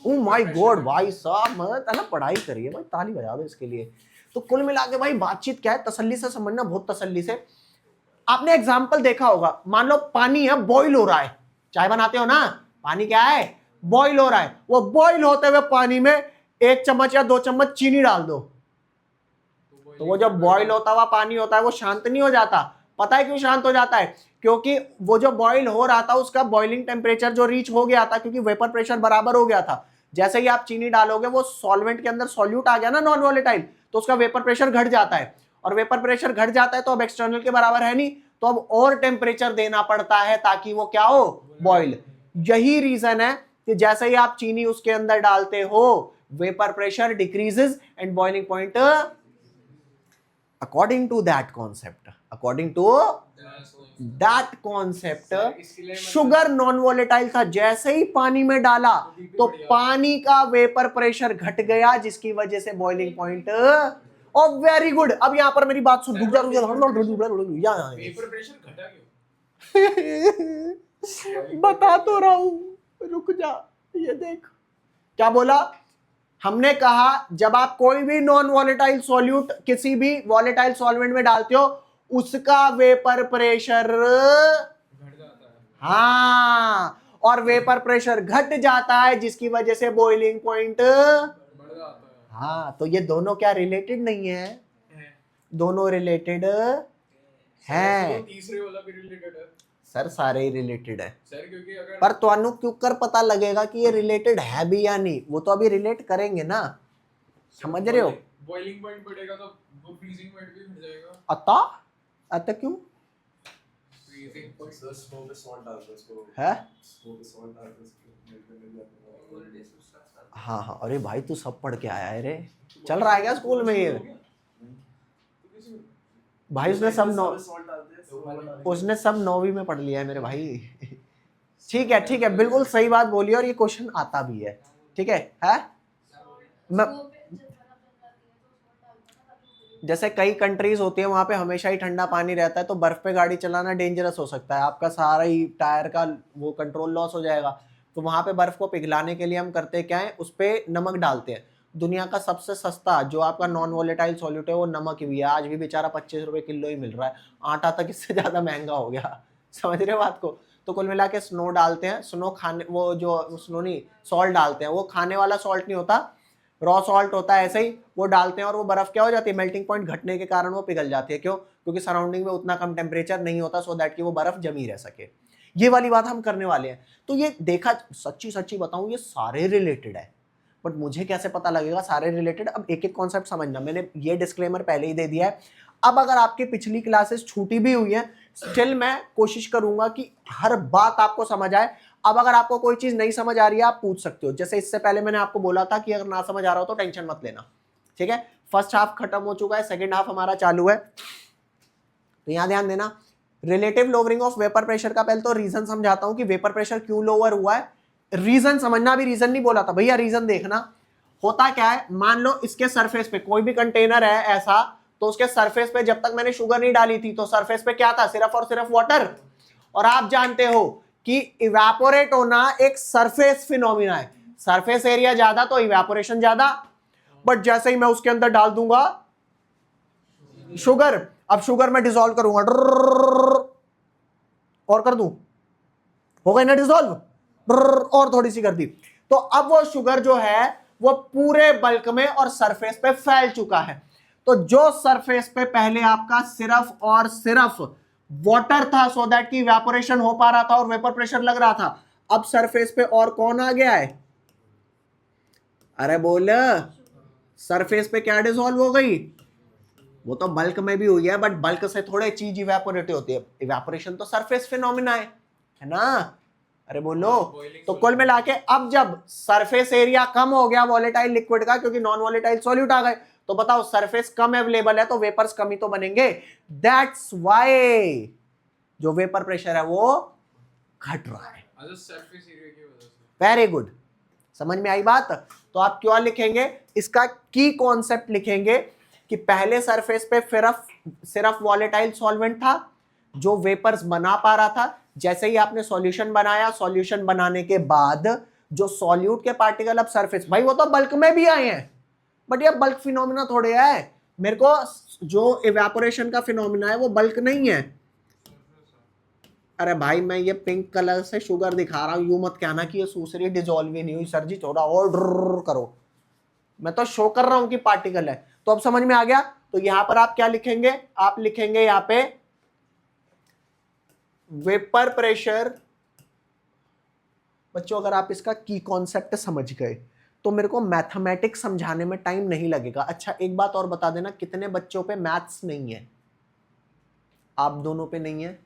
oh my God भाई साहब, मतलब ना पढ़ाई करिए भाई, ताली बजा दो इसके लिए। तो कुल मिला के भाई बातचीत क्या है, तसल्ली से समझना, बहुत तसल्ली से। आपने एग्जाम्पल देखा होगा, मान लो पानी है बॉईल हो रहा है, चाय बनाते हो ना, पानी क्या है बॉईल हो रहा है, वो बॉईल होते हुए पानी में 1 चम्मच या 2 चम्मच चीनी डाल दो, तो वो जो बॉईल होता हुआ पानी होता है वो शांत नहीं हो जाता। पता है क्यों शांत हो जाता है, क्योंकि वो जो बॉईल हो रहा था उसका बॉइलिंग टेम्परेचर जो रीच हो गया था, क्योंकि वेपर प्रेशर बराबर हो गया था। जैसे ही आप चीनी डालोगे वो सॉल्वेंट के अंदर सॉल्यूट आ गया ना नॉन वोलेटाइल, तो उसका वेपर प्रेशर घट जाता है, और वेपर प्रेशर घट जाता है तो अब एक्सटर्नल के बराबर है नहीं, तो अब और टेम्परेचर देना पड़ता है ताकि वो क्या हो, बॉइल। यही रीजन है कि जैसे ही आप चीनी उसके अंदर डालते हो vapour pressure decreases and boiling point, according to that concept sugar non volatile था, जैसे ही पानी में डाला तो पानी का वेपर प्रेशर घट गया, जिसकी वजह से बॉइलिंग पॉइंट, और वेरी गुड। अब यहाँ पर मेरी बात सुन, रुक जा यहाँ वेपर प्रेशर घटा क्यों? बता तो रहा हूं, रुक जा, ये देख क्या बोला हमने। कहा जब आप कोई भी नॉन वॉलेटाइल सॉल्यूट किसी भी वॉलेटाइल सॉल्वेंट में डालते हो, उसका वेपर प्रेशर घट जाता है। हाँ, और वेपर प्रेशर घट जाता है जिसकी वजह से बॉइलिंग पॉइंट बढ़ जाता है। हाँ, तो ये दोनों क्या रिलेटेड नहीं है? दोनों रिलेटेड है। तो तीसरे वाला भी रिलेटेड है सर सारे ही रिलेटेड है सर, क्योंकि अगर पर तो क्यों कर पता लगेगा कि ये रिलेटेड है भी या नहीं, वो तो अभी रिलेट करेंगे ना, समझ रहे हो? बॉइलिंग पॉइंट बढ़ेगा तो वो फ्रीजिंग पॉइंट भी घट जाएगा। अता अता क्यों फ्रीजिंग पॉइंट सर स्नो पे सॉल्ट डाल दो इसको, है? स्नो पे सॉल्ट डाल दो इसको, मेल्ट करने जाता है। हाँ हाँ, अरे भाई तू सब पढ़ के आया है रे, चल रहा है क्या स्कूल में ये? भाई उसने सब नौ सॉल्ट डालते हैं, उसने सब 9वीं में पढ़ लिया है मेरे भाई। ठीक है, बिल्कुल सही बात बोली और ये क्वेश्चन आता भी है, ठीक है? मैं जैसे कई कंट्रीज होती है वहां पे हमेशा ही ठंडा पानी रहता है, तो बर्फ पे गाड़ी चलाना डेंजरस हो सकता है, आपका सारा ही टायर का वो कंट्रोल लॉस हो जाएगा। तो वहां पे बर्फ को पिघलाने के लिए हम करते क्या है, उस पे नमक डालते हैं। दुनिया का सबसे सस्ता जो आपका नॉन वॉलेटाइल सॉल्यूट है वो नमक ही है, आज भी बेचारा 25 रुपए किलो ही मिल रहा है, आटा तक इससे ज्यादा महंगा हो गया। समझ रहे हो बात को? तो कुल मिला के स्नो डालते हैं, स्नो खाने वो जो स्नो नहीं सॉल्ट डालते हैं, वो खाने वाला सॉल्ट नहीं होता, रॉ सॉल्ट होता है, ऐसे ही वो डालते हैं और वो बर्फ क्या हो जाती है, मेल्टिंग पॉइंट घटने के कारण वो पिघल जाती है। क्यों? क्योंकि सराउंडिंग में उतना कम टेम्परेचर नहीं होता सो दैट कि वो बर्फ जमी रह सके। ये वाली बात हम करने वाले हैं। तो ये देखा, सच्ची बताऊं ये सारे रिलेटेड है, बट मुझे कैसे पता लगेगा सारे रिलेटेड? अब एक एक कॉन्सेप्ट समझना, मैंने ये डिस्क्लेमर पहले ही दे दिया है। अब अगर आपकी पिछली क्लासेस छूटी भी हुई है, स्टिल मैं कोशिश करूंगा कि हर बात आपको समझ आए। अब अगर आपको कोई चीज नहीं समझ आ रही है आप पूछ सकते हो, जैसे इससे पहले मैंने आपको बोला था कि अगर ना समझ आ रहा हो तो टेंशन मत लेना, ठीक है? फर्स्ट हाफ खत्म हो चुका है, सेकेंड हाफ हमारा चालू है। तो यहां ध्यान देना, relative lowering of vapour pressure का पहले तो रीजन समझाता हूं कि वेपर प्रेशर क्यों लोअर हुआ है। रीजन समझना, भी रीजन नहीं बोला था भैया, रीजन देखना। होता क्या है, मान लो इसके सरफेस पे कोई भी कंटेनर है ऐसा, तो उसके सरफेस पे जब तक मैंने शुगर नहीं डाली थी तो सरफेस पे क्या था, सिर्फ और सिर्फ वाटर। और आप जानते हो कि इवेपोरेट होना एक सरफेस फिनोमिना है, सरफेस एरिया ज्यादा तो इवेपोरेशन ज्यादा। बट जैसे ही मैं उसके अंदर डाल दूंगा शुगर, अब शुगर में डिसॉल्व करूंगा और कर दूं, हो गई ना डिसॉल्व, और थोड़ी सी कर दी, तो अब वो शुगर जो है वो पूरे बल्क में और सरफेस पे फैल चुका है। तो जो सरफेस पे पहले आपका सिर्फ और सिर्फ वाटर था सो दैट की इवेपोरेशन हो पा रहा था और वेपर प्रेशर लग रहा था, अब सरफेस पे और कौन आ गया है? अरे बोल, सरफेस पे क्या डिसॉल्व हो गई? वो तो बल्क में भी हुई है, बट बल्क से थोड़े चीज इवेपोरेट होती है, इवेपोरेशन तो सरफेस फिनोमिना है ना? अरे बोलो। तो कुल मिला के अब जब सरफेस एरिया कम हो गया वॉलेटाइल लिक्विड का, क्योंकि नॉन वॉलेटाइल सॉल्यूट आ गए, तो बताओ सरफेस कम अवेलेबल है तो वेपर्स कम ही तो बनेंगे। दैट्स व्हाई जो वेपर प्रेशर है वो घट रहा है। सरफेस एरिया की वजह से। वेरी गुड, समझ में आई बात? तो आप क्या लिखेंगे, इसका की कॉन्सेप्ट लिखेंगे कि पहले सरफेस पे सिर्फ वॉलेटाइल सॉल्वेंट था जो वेपर्स बना पा रहा था। जैसे ही आपने सॉल्यूशन बनाया, सॉल्यूशन बनाने के बाद जो सॉल्यूट के पार्टिकल अब सरफेस, भाई वो तो बल्क में भी आए हैं, बट ये बल्क फिनोमिना थोड़े है। मेरे को जो इवेपोरेशन का फिनोमिना है वो बल्क नहीं है। अरे भाई मैं ये पिंक कलर से शुगर दिखा रहा हूं, यूं मत कहना कि ये सूसरी डिजोल्व ही नहीं हुई सर जी, थोड़ा और करो, मैं तो शो कर रहा हूं कि पार्टिकल है। तो अब समझ में आ गया। तो यहां पर आप क्या लिखेंगे, आप लिखेंगे यहां पे वेपर प्रेशर। बच्चों अगर आप इसका की कॉन्सेप्ट समझ गए तो मेरे को मैथमेटिक्स समझाने में टाइम नहीं लगेगा। अच्छा एक बात और बता देना, कितने बच्चों पे मैथ्स नहीं है? आप दोनों पे नहीं है।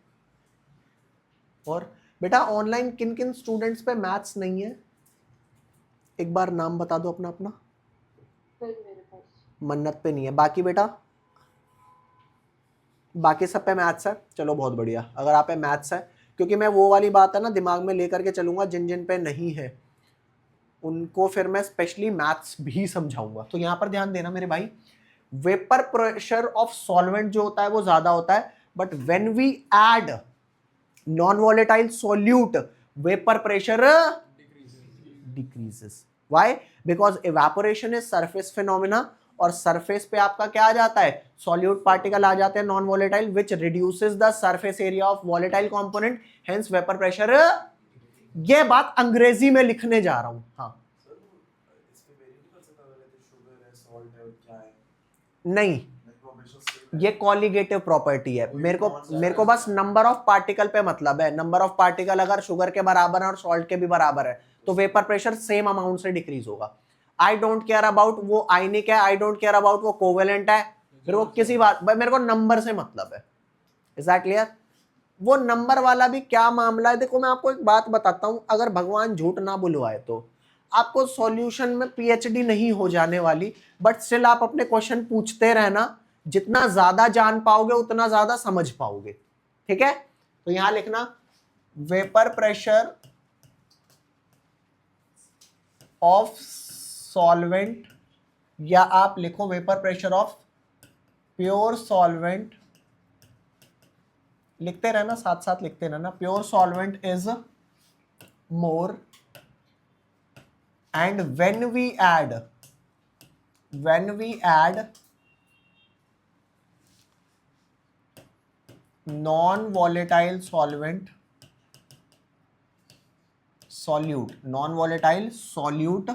और बेटा ऑनलाइन किन किन स्टूडेंट्स पे मैथ्स नहीं है? एक बार नाम बता दो अपना अपना। मेरे पास मन्नत पे नहीं है, बाकी बेटा बाकी सब पे मैथ्स है। चलो बहुत बढ़िया, अगर आप पे मैथ्स है, क्योंकि मैं वो वाली बात है ना दिमाग में लेकर के चलूंगा, जिन जिन पे नहीं है उनको फिर मैं स्पेशली मैथ्स भी समझाऊंगा। तो यहां पर ध्यान देना मेरे भाई, वेपर प्रेशर ऑफ सॉल्वेंट जो होता है वो ज्यादा होता है, but when we add non volatile solute vapour pressure decreases. Why? Because evaporation is surface phenomena, और सरफेस पे आपका क्या आ जाता है, सॉल्यूट पार्टिकल आ जाते हैं non volatile, which reduces the surface area of volatile component, hence vapour pressure. ये बात अंग्रेजी में लिखने जा रहा हूं. हाँ सर वो इस पे वेरी नहीं कर सकता अगर ये शुगर है सॉल्ट है और क्या है, नहीं, लाइक वो हमेशा सेम ये कॉलिगेटिव प्रॉपर्टी है. मेरे को बस नंबर ऑफ पार्टिकल पे मतलब है. नंबर ऑफ पार्टिकल अगर शुगर के बराबर है और सॉल्ट के भी बराबर है तो वेपर प्रेशर सेम अमाउंट से डिक्रीज होगा. आई डोंट केयर अबाउट वो आयनिक है, आई डोंट केयर अबाउट वो कोवेलेंट है, मेरे को किसी बात, मेरे को नंबर से मतलब है. Is that clear? वो नंबर वाला भी क्या मामला है, देखो मैं आपको एक बात बताता हूं, अगर भगवान झूठ ना बुलवाए तो आपको सॉल्यूशन में पीएचडी नहीं हो जाने वाली, बट स्टिल आप अपने क्वेश्चन पूछते रहना, जितना ज्यादा जान पाओगे उतना ज्यादा समझ पाओगे. ठीक है, तो यहां लिखना वेपर प्रेशर ऑफ सॉल्वेंट, या आप लिखो vapour pressure of pure solvent, लिखते रहना, साथ साथ लिखते रहना. Pure solvent is more, and when we add non volatile solvent solute, non volatile solute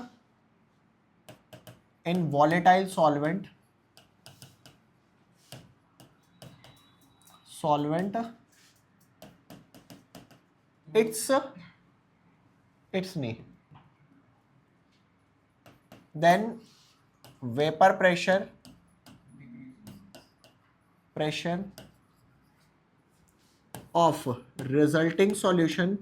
in volatile solvent it's नहीं, then vapor pressure of resulting solution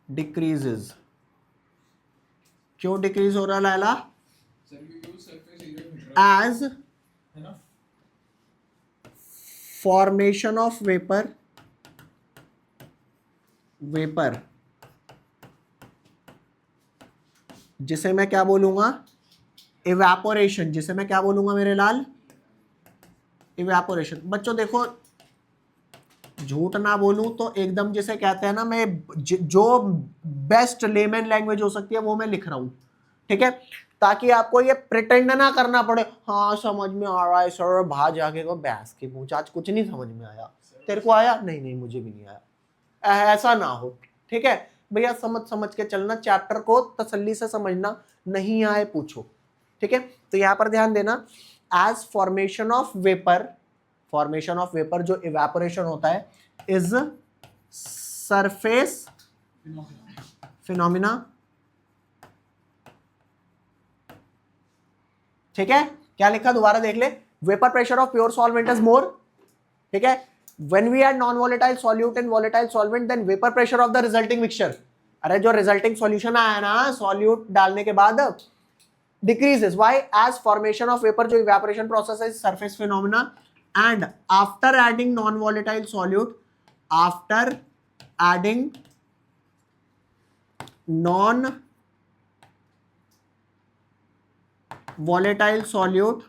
decreases. क्यों decrease हो रहा लाला? सर क्योंकि वो सरफेस एरिया घट रहा एज है ना. फॉर्मेशन ऑफ वेपर जिसे मैं क्या बोलूंगा, इवेपोरेशन, जिसे मैं क्या बोलूंगा मेरे लाल, इवेपोरेशन. बच्चों देखो, झूठ ना बोलूं तो एकदम जिसे कहते हैं ना, मैं जो बेस्ट लेमन लैंग्वेज हो सकती है वो मैं लिख रहा हूं. ठीक है, ताकि आपको ये प्रिटेंड ना करना पड़े, हाँ समझ में आ रहा है सर, बाहर जाके को बहस की पूछ, आज कुछ नहीं समझ में आया, तेरे को आया? नहीं मुझे भी नहीं आया, ऐसा ना हो. ठीक है भैया, समझ के चलना, चैप्टर को तसल्ली से समझना, नहीं आए पूछो. ठीक है, तो यहां पर ध्यान देना, एज फॉर्मेशन ऑफ वेपर जो इवेपोरेशन होता है इज सरफेस फिनोमिना. ठीक है, क्या लिखा दोबारा देख ले, vapour pressure of pure solvent is more. ठीक है, when we add non volatile solute in volatile solvent then vapour pressure of the resulting mixture, अरे जो रिजल्टिंग सॉल्यूशन आया ना सॉल्यूट डालने के बाद, decreases. Why? As formation of vapor जो evaporation process है, surface phenomena, and after adding non-volatile solute, after adding non-volatile solute,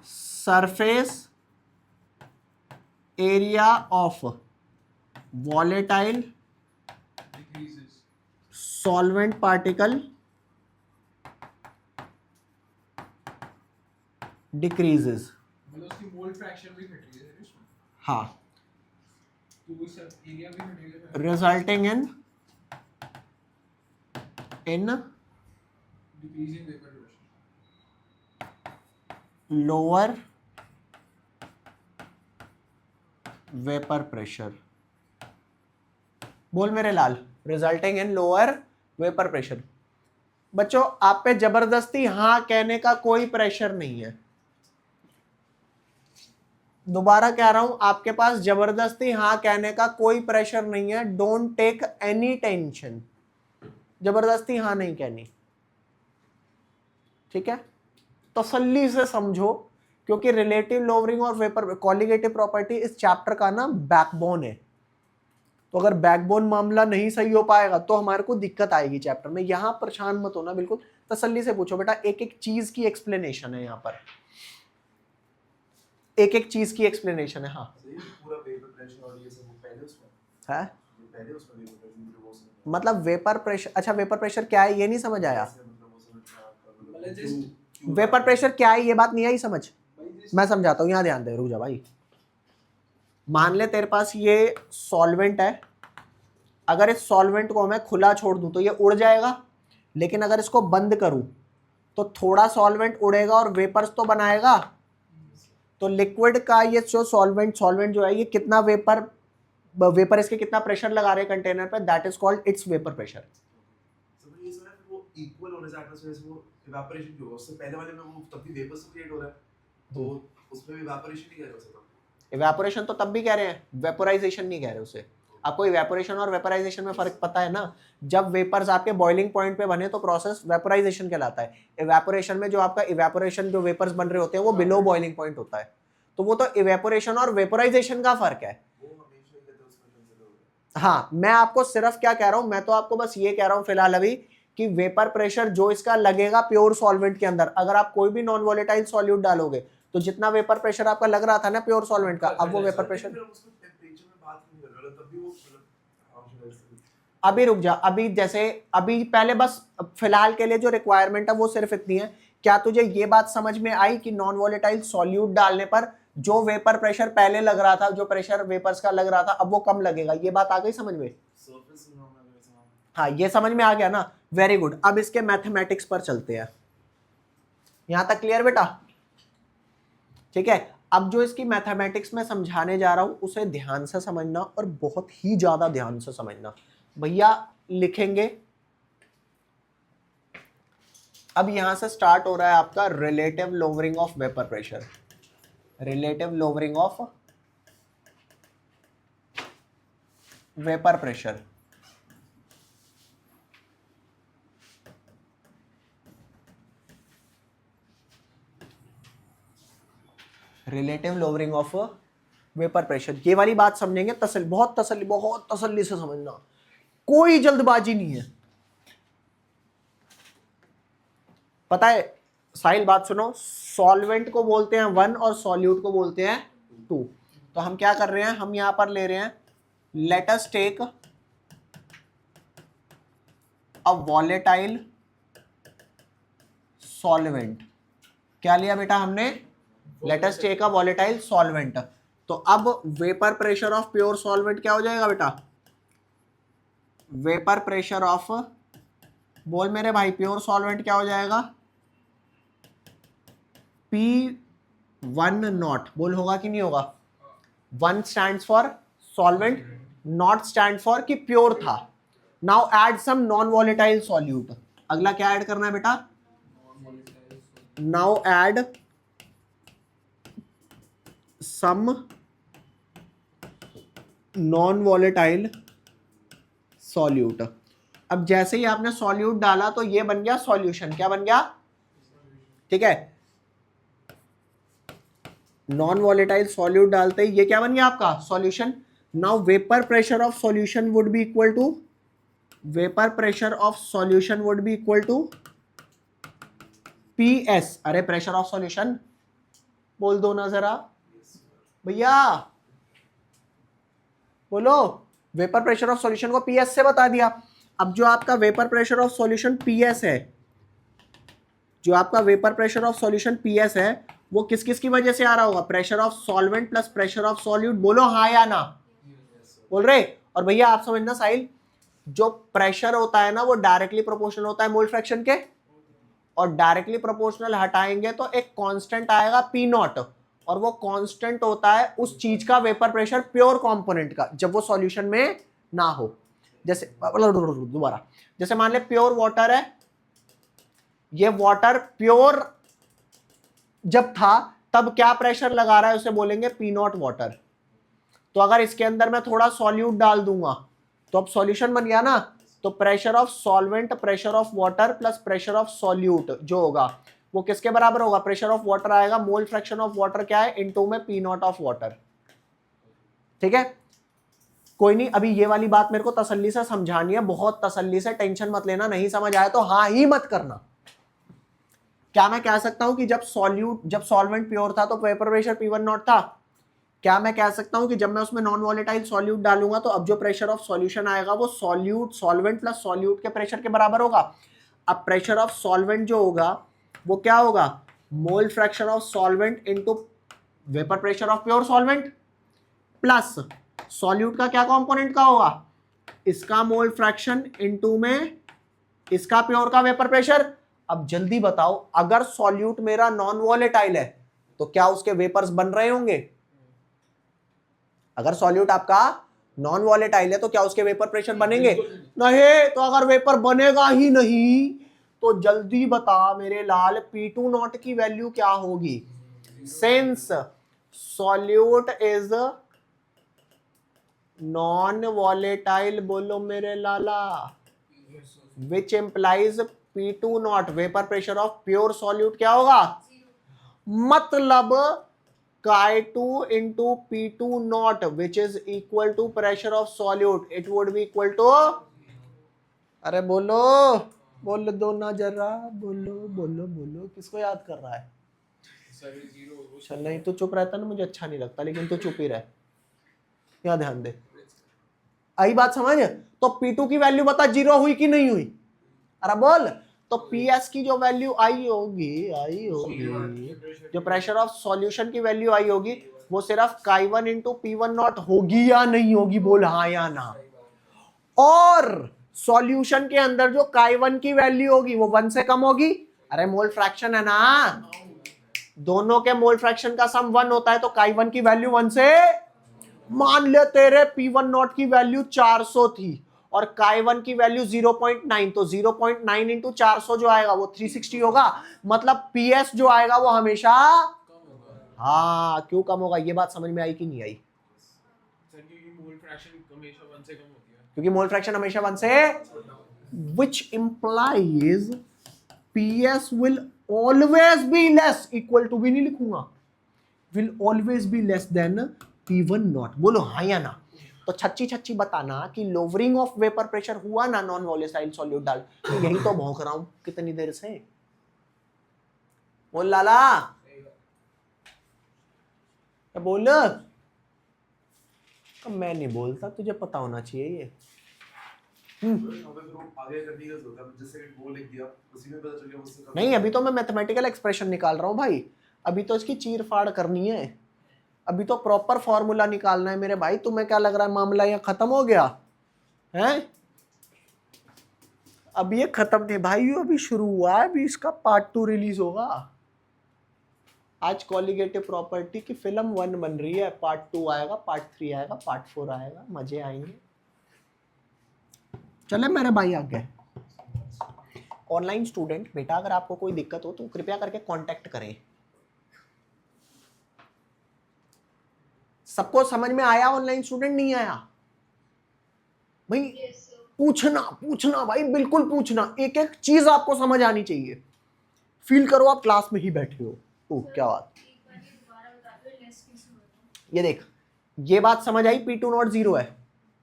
surface area of volatile decreases. solvent particle decreases. मतलब उसकी मोल फ्रैक्शन भी घट रही है इसमें, हाँ, तो वो सब एरिया भी घटेगा, resulting in decreasing vapour pressure. lower vapor pressure. बोल मेरे लाल, resulting in lower vapour pressure. बच्चों आप पे जबरदस्ती हाँ कहने का कोई प्रेशर नहीं है, दोबारा कह रहा हूं, आपके पास जबरदस्ती हाँ कहने का कोई प्रेशर नहीं है. डोंट टेक एनी टेंशन, जबरदस्ती हाँ नहीं कहनी. ठीक है, तसल्ली से समझो क्योंकि रिलेटिव लोवरिंग और वेपर कॉलिगेटिव प्रॉपर्टी इस चैप्टर का ना बैकबोन है। तो अगर बैकबोन मामला नहीं सही हो पाएगा तो हमारे को दिक्कत आएगी चैप्टर में। यहां परेशान मत होना, बिल्कुल तसल्ली से पूछो बेटा, एक एक चीज की एक्सप्लेनेशन है यहाँ पर, एक एक चीज की एक्सप्लेनेशन है। हाँ पूरा वेपर प्रेशर और ये सब वो पहले उसमें है, पहले उसमें वेपर प्रेशर वो सब मतलब वेपर प्रेशर, अच्छा वेपर प्रेशर क्या है ये नहीं समझ आया? मतलब वो सब मतलब जिस वेपर प्रेशर क्या है ये बात नहीं आई समझ? मैं समझाता हूँ, यहाँ ध्यान दे, रुक जा भाई। मान ले तेरे पास ये सॉल्वेंट है, अगर इस सॉल्वेंट को मैं खुला छोड़ दूं तो ये उड़ जाएगा, लेकिन अगर इसको बंद करूं तो थोड़ा सॉल्वेंट उड़ेगा और वेपर्स तो बनाएगा। तो लिक्विड का ये जो सॉल्वेंट जो है ये कितना वेपर इसके कितना प्रेशर लगा रहे हैं कंटेनर पे, that is called its vapour pressure. सब ये सुना है वो इक्वल होने से एटमॉस्फेयर से वो इवेपोरेशन क्यों होगा? उससे पहले वाले में वो तब भी वेपर से क्रिएट हो रहा है, तो उसमें भी इवेपोरेशन नहीं कर रहे उसका। इवेपोरेशन तो तब भी कह रहे हैं, वेपोराइजेशन नहीं कह रहे उसे। आपको इवेपोरेशन और वेपोराइजेशन में फर्क पता है ना? जब वेपर्स आपके बॉइलिंग पॉइंट पे बने तो प्रोसेस वेपोराइजेशन कहलाता है। इवेपोरेशन में जो आपका इवेपोरेशन जो वेपर्स बन रहे होते हैं वो बिलो बॉइलिंग पॉइंट होता है। तो वो तो इवेपोरेशन और वेपोराइजेशन का फर्क है। हाँ, मैं आपको सिर्फ क्या कह रहा हूं, मैं तो आपको बस ये कह रहा हूं फिलहाल अभी कि वेपर प्रेशर जो इसका लगेगा प्योर सॉल्वेंट के अंदर, अगर आप कोई भी नॉन वोलेटाइल सॉल्यूट डालोगे तो जितना वेपर प्रेशर आपका लग रहा था ना प्योर सॉल्वेंट का, अब वो वेपर प्रेशर अभी रुक जा, अभी जैसे अभी पहले बस फिलहाल के लिए जो रिक्वायरमेंट है वो सिर्फ इतनी है। क्या तुझे ये बात समझ में आई कि नॉन वोलेटाइल सॉल्यूट डालने पर जो वेपर प्रेशर पहले लग रहा था, जो प्रेशर वेपर्स का लग रहा था, अब वो कम लगेगा? ये बात आ गई समझ में? हाँ, ये समझ में आ गया ना? Very good. अब इसके मैथमेटिक्स पर चलते हैं। यहां तक क्लियर बेटा? ठीक है, अब जो इसकी मैथमेटिक्स में समझाने जा रहा हूं उसे ध्यान से समझना और बहुत ही ज्यादा ध्यान से समझना। भैया लिखेंगे, अब यहां से स्टार्ट हो रहा है आपका relative lowering of vapour pressure. Relative lowering of vapour pressure. Relative lowering of vapour pressure, ये वाली बात समझेंगे बहुत तसल्ली से समझना, कोई जल्दबाजी नहीं है। पता है साहिल, बात सुनो, सॉल्वेंट को बोलते हैं 1 और सॉल्यूट को बोलते हैं 2। तो हम क्या कर रहे हैं, हम यहां पर ले रहे हैं let us take a volatile solvent. क्या लिया बेटा हमने? Let us take a volatile solvent. तो अब vapour pressure of pure solvent क्या हो जाएगा बेटा? वेपर प्रेशर ऑफ, बोल मेरे भाई, प्योर सॉल्वेंट क्या हो जाएगा? P1 नॉट, बोल होगा कि नहीं होगा? 1 stands for solvent, not stand for कि प्योर था। Now add some non volatile solute. अगला क्या ऐड करना है बेटा? Now add some non volatile solute. अब जैसे ही आपने सॉल्यूट डाला तो ये बन गया सॉल्यूशन। क्या बन गया? ठीक है, नॉन वॉलेटाइल सॉल्यूट डालते ही ये क्या बन गया आपका? Solution. Now vapour pressure of solution would be equal to, vapour pressure of solution would be equal to PS। अरे प्रेशर ऑफ सॉल्यूशन बोल दो ना जरा भैया, बोलो। वेपर प्रेशर ऑफ सॉल्यूशन को PS से बता दिया। अब जो आपका vapour pressure of solution PS है, जो आपका vapour pressure of solution PS है, वो किस किस की वजह से आ रहा होगा? Pressure of solvent plus pressure of solute. बोलो हाँ या ना, बोल रहे? और भैया आप समझना साहिल, जो प्रेशर होता है ना वो डायरेक्टली प्रोपोर्शनल होता है मोल फ्रैक्शन के, और डायरेक्टली प्रोपोर्शनल हटाएंगे तो एक कांस्टेंट आएगा P नॉट, और वो कांस्टेंट होता है उस चीज का वेपर प्रेशर प्योर कंपोनेंट का, जब वो सॉल्यूशन में ना हो। जैसे दोबारा, जैसे मान ले प्योर वाटर है, ये वाटर प्योर जब था तब क्या प्रेशर लगा रहा है उसे बोलेंगे P नॉट वाटर। तो अगर इसके अंदर मैं थोड़ा सॉल्यूट डाल दूंगा तो अब सॉल्यूशन बन गया ना। तो pressure of solvent, pressure of water plus pressure of solute जो होगा वो किसके बराबर होगा, प्रेशर ऑफ वाटर आएगा, मोल फ्रैक्शन ऑफ वाटर क्या है, इनटू में पी नॉट ऑफ वाटर। ठीक है, कोई नहीं, अभी ये वाली बात मेरे को तसल्ली से समझानी है, बहुत तसल्ली से, टेंशन मत लेना, नहीं समझ आया तो हाँ ही मत करना। क्या मैं कह सकता हूं कि जब सॉल्वेंट प्योर था तो वेपर प्रेशर P1 नॉट था? क्या मैं कह सकता हूं कि जब मैं उसमें नॉन वॉलेटाइल सॉल्यूट डालूंगा तो अब जो प्रेशर ऑफ सॉल्यूशन आएगा वो सॉल्वेंट प्लस सॉल्यूट के प्रेशर के बराबर होगा? अब प्रेशर ऑफ सॉल्वेंट जो होगा वो क्या होगा, मोल fraction of solvent into vapour pressure of pure solvent, plus solute का क्या कंपोनेंट का होगा, इसका मोल फ्रैक्शन इनटू में इसका प्योर का वेपर प्रेशर। अब जल्दी बताओ, अगर सॉल्यूट मेरा नॉन वॉलेटाइल है तो क्या उसके वेपर्स बन रहे होंगे? अगर सॉल्यूट आपका नॉन वॉलेटाइल है तो क्या उसके वेपर प्रेशर बनेंगे? नहीं। तो अगर वेपर बनेगा ही नहीं तो जल्दी बता मेरे लाल, P2 नॉट की वैल्यू क्या होगी? Since solute is non volatile, बोलो मेरे लाला, which implies P2 naught, vapour pressure of pure solute क्या होगा? मतलब Chi2 into P2 naught which is equal to pressure of solute, it would be equal to, अरे बोलो, बोल दो ना जरा, बोलो बोलो बोलो, किसको याद कर रहा है? चल नहीं तो चुप रहता ना, मुझे अच्छा नहीं लगता, लेकिन तू चुप ही रह, यहाँ ध्यान दे। आई बात समझ? तो P2 की वैल्यू बता, जीरो हुई कि नहीं हुई? अरे बोल। तो PS की जो वैल्यू आई होगी, जो प्रेशर ऑफ सॉल्यूशन की वैल्यू आई होगी वो सिर्फ Chi1 इंटू P1 नॉट होगी या नहीं होगी? बोल हाँ या ना। और सॉल्यूशन के अंदर जो Chi1 की वैल्यू होगी वो 1 से कम होगी। अरे मोल फ्रैक्शन है ना, दोनों के मोल फ्रैक्शन का सम 1 होता है, तो Chi1 की वैल्यू 1 से, मान ले तेरे P1 नॉट की वैल्यू 400 थी और Chi1 की वैल्यू 0.9, तो 0.9 इंटू 400 जो आएगा वो 360 होगा। मतलब PS जो आएगा वो हमेशा, हाँ क्यों कम होगा? ये बात समझ में आई कि नहीं आई? क्योंकि मोल फ्रैक्शन हमेशा 1 से, which implies PS will always be less, equal to भी नहीं लिखूंगा, will always be less than P1 not. बोलो हाँ या ना। तो छच्ची छच्ची बताना कि लोवरिंग ऑफ वेपर प्रेशर हुआ ना नॉन वॉलेटाइल सॉल्यूट डाल। तो यही तो भौंक रहा हूं कितनी देर से। बोल लाला, बोल। मैं नहीं बोलता, तुझे पता होना चाहिए ये। नहीं, अभी तो मैं मैथमेटिकल एक्सप्रेशन निकाल रहा हूं भाई, अभी तो इसकी चीर फाड़ करनी है, अभी तो प्रॉपर फॉर्मूला निकालना है मेरे भाई। तुम्हें क्या लग रहा है मामला यहाँ खत्म हो गया है? अब ये खत्म नहीं भाई, अभी शुरू हुआ है, अभी इसका पार्ट 2 रिलीज होगा। आज कॉलिगेटिव प्रॉपर्टी की फिल्म 1 बन रही है, पार्ट 2 आएगा, पार्ट 3 आएगा, पार्ट 4 आएगा, मजे आएंगे। चले मेरे भाई आगे। ऑनलाइन स्टूडेंट बेटा, अगर आपको कोई दिक्कत हो तो कृपया करके कांटेक्ट करें। सबको समझ में आया? ऑनलाइन स्टूडेंट नहीं आया भाई? पूछना पूछना भाई, बिल्कुल पूछना, एक एक चीज आपको समझ आनी चाहिए। फील करो आप क्लास में ही बैठे हो। ओह क्या बात, ये देख, ये बात समझ आई, P2 नॉट 0 है,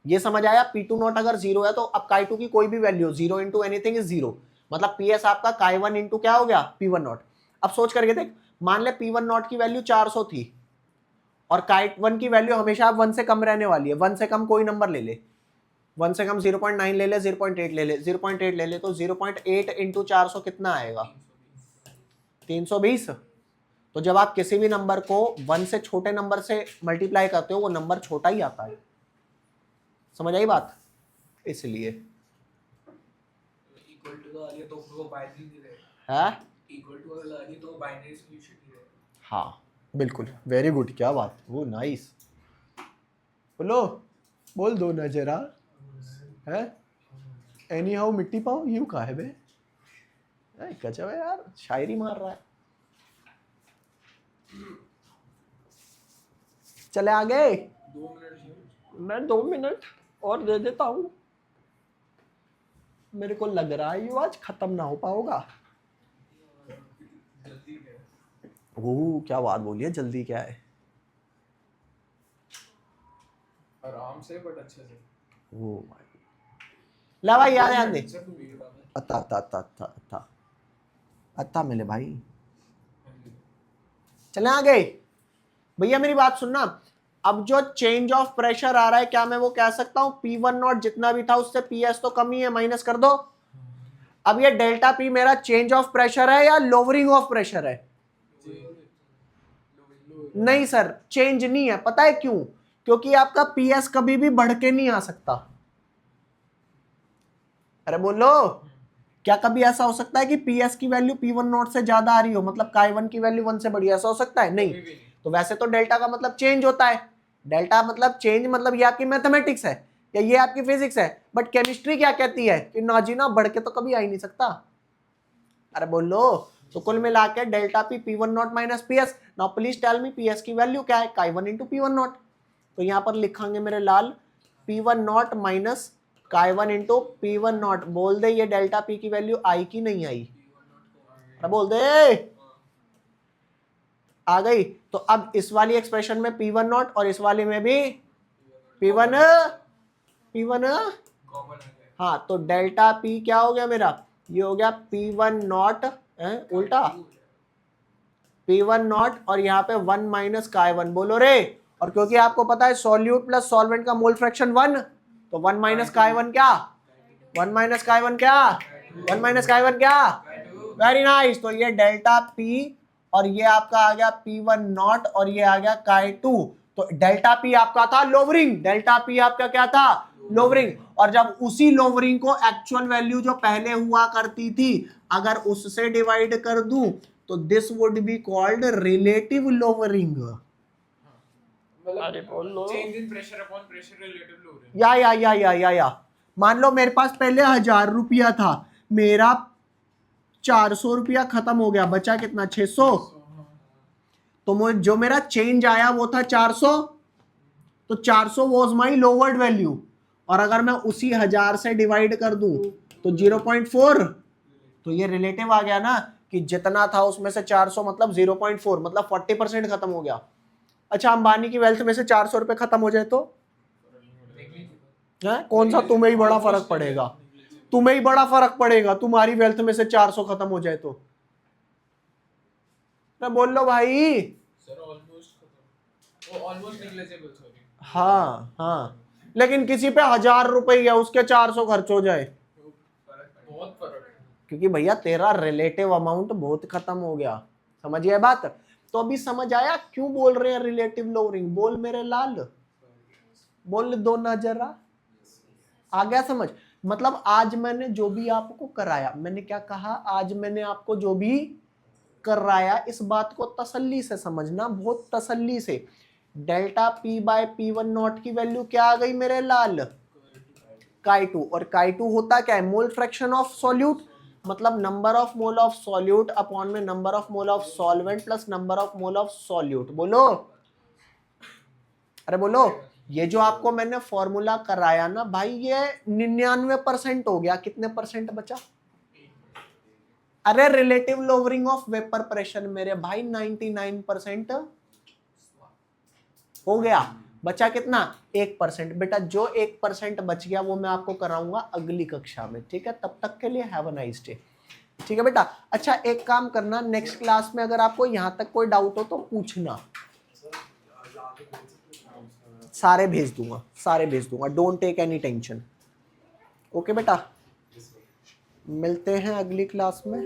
ये समझ आया। P2 नॉट अगर 0 है तो अब Chi2 की कोई भी वैल्यू 0 इंटू एनीथिंग इज 0, मतलब PS आपका Chi1 इंटू क्या हो गया, P1 नॉट। अब सोच करके देख, मान ले P1 नॉट की वैल्यू 400 थी और Chi1 की वैल्यू हमेशा 1 से कम रहने वाली है। 1 से कम कोई नंबर ले ले, 1 से कम 0.9 ले ले, 0.8 ले ले, 0.8 ले ले, तो 0.8 इंटू 400 कितना आएगा? 320। तो जब आप किसी भी नंबर को 1 से छोटे नंबर से मल्टीप्लाई करते हो वो नंबर छोटा ही आता है। समझ आई बात? इसलिए इक्वल टू तो आ गया तो वो बाइनरी नहीं रहेगा। है इक्वल टू अगर आ गया तो बाइनरी सॉल्यूशन नहीं रहेगा। हाँ बिल्कुल, वेरी गुड, क्या बात, वो नाइस। बोलो, बोल दो ना जरा है। एनी हाउ मिट्टी पाओ यू का है बे, गजब है यार, शायरी मार रहा है। चले आगे, 2 मिनट मैं 2 मिनट और दे देता हूं। मेरे को लग रहा है ये आज खत्म ना हो पाओगा। ओह क्या बात बोली है, जल्दी क्या है? आराम से बट अच्छे से। ओह भाई, ला भाई यार ध्यान दे। सर तू वीडियो डाल दे। अत्ता अत्ता अत्ता अत्ता अत्ता अत्ता मिले भाई। चले आगे भैया, मेरी बात सुनना। अब जो चेंज ऑफ प्रेशर आ रहा है, क्या मैं वो कह सकता हूं P1 नॉट जितना भी था उससे PS तो कम ही है, माइनस कर दो। अब ये डेल्टा P मेरा चेंज ऑफ प्रेशर है या लोअरिंग ऑफ प्रेशर है? नहीं सर, चेंज नहीं है। पता है क्यों? क्योंकि आपका PS कभी भी बढ़ के नहीं आ सकता। अरे बोलो, क्या कभी ऐसा हो सकता है कि PS की वैल्यू P1 नॉट से ज्यादा आ रही हो, मतलब Chi1 की वैल्यू 1 से बढ़ी? ऐसा हो सकता है? नहीं। तो वैसे तो डेल्टा का मतलब चेंज होता है। डेल्टा मतलब चेंज, मतलब ये आपकी मैथमेटिक्स है या ये आपकी फिजिक्स है, बट केमिस्ट्री क्या कहती है कि ना जी ना, बढ़ के तो कभी आ ही नहीं सकता। अरे बोलो, तो कुल मिला के delta P P1 not minus PS। Now please tell me PS की वैल्यू क्या है? Chi1 into P1 not. तो यहां पर लिखेंगे मेरे लाल P1 not minus Chi1 into P1 not. बोल दे ये डेल्टा P की वैल्यू आई कि नहीं आई? अरे बोल दे, आ गई। तो अब इस वाली एक्सप्रेशन में P1 नॉट और इस वाली में भी P1 कॉमन आ गया। हाँ, तो डेल्टा P क्या हो गया मेरा? ये हो गया P1 नॉट उल्टा P1 नॉट और यहाँ पे 1 माइनस Chi1। बोलो रे। और क्योंकि आपको पता है सॉल्यूट प्लस सॉल्वेंट का मोल फ्रैक्शन 1, तो 1 माइनस Chi1 क्या? 1 माइनस Chi1 क्या? 1 माइनस Chi1 क्या? Very nice. तो ये डेल्टा P और ये आपका आ गया P1 नॉट और ये आ गया Chi2। तो डेल्टा P आपका था लोवरिंग, डेल्टा P आपका क्या था? लोवरिंग। और जब उसी लोवरिंग को एक्चुअल वैल्यू जो पहले हुआ करती थी अगर उससे डिवाइड कर दूं तो this would be called relative lowering. अरे बोलो, change in pressure upon pressure relative lowering. या मान लो मेरे पास पहले 1000 रुपया था, मेरा 400 रुपया खत्म हो गया, बचा कितना? 600। तो जो मेरा चेंज आया वो था 400, तो 400 वॉज माई लोवर्ड वैल्यू। और अगर मैं उसी 1000 से डिवाइड कर दूं तो 0.4, तो ये रिलेटिव आ गया ना कि जितना था उसमें से 400 मतलब 0.4, मतलब 40% खत्म हो गया। अच्छा, अंबानी की वेल्थ में से 400 रुपए खत्म हो जाए तो है कौन सा तुम्हें ही बड़ा फर्क पड़ेगा? तुम्हें ही बड़ा फर्क पड़ेगा, तुम्हारी वेल्थ में से 400 खत्म हो जाए तो। मैं बोल लो भाई। सर ऑलमोस्ट खत्म, वो ऑलमोस्ट नेग्लिजिबल, सॉरी। हाँ, लेकिन किसी पे 1000 रुपए या उसके 400 खर्च हो जाए, बहुत फर्क है। क्योंकि भैया तेरा रिलेटिव अमाउंट बहुत खत्म हो गया। समझ गया बात? तो अभी समझ आया क्यों बोल रहे हैं रिलेटिव लोअरिंग? बोल मेरे लाल, बोल दो ना जरा। आ गया समझ? मतलब आज मैंने जो भी आपको कराया, मैंने क्या कहा? आज मैंने आपको जो भी कराया, इस बात को तसल्ली से समझना, बहुत तसल्ली से। Delta P by P1 not की वैल्यू क्या आ गई मेरे लाल? Chi2। और Chi2 होता क्या है? मोल फ्रैक्शन ऑफ सॉल्यूट, मतलब number of mole of solute upon में number of mole of solvent plus number of mole of solute. बोलो, अरे बोलो। ये जो आपको मैंने फॉर्मूला कराया ना भाई, ये 99% हो गया। कितने परसेंट बचा? अरे relative lowering of vapour pressure मेरे भाई 99% हो गया। बचा कितना? 1%। बेटा जो 1% बच गया वो मैं आपको कराऊंगा अगली कक्षा में, ठीक है? तब तक के लिए हैव अ नाइस डे। ठीक है बेटा? अच्छा एक काम करना, नेक्स्ट क्लास में अगर आपको यहां तक कोई डाउट हो तो पूछना, सारे भेज दूंगा, सारे भेज दूंगा। Don't take any tension. Okay बेटा, मिलते हैं अगली क्लास में।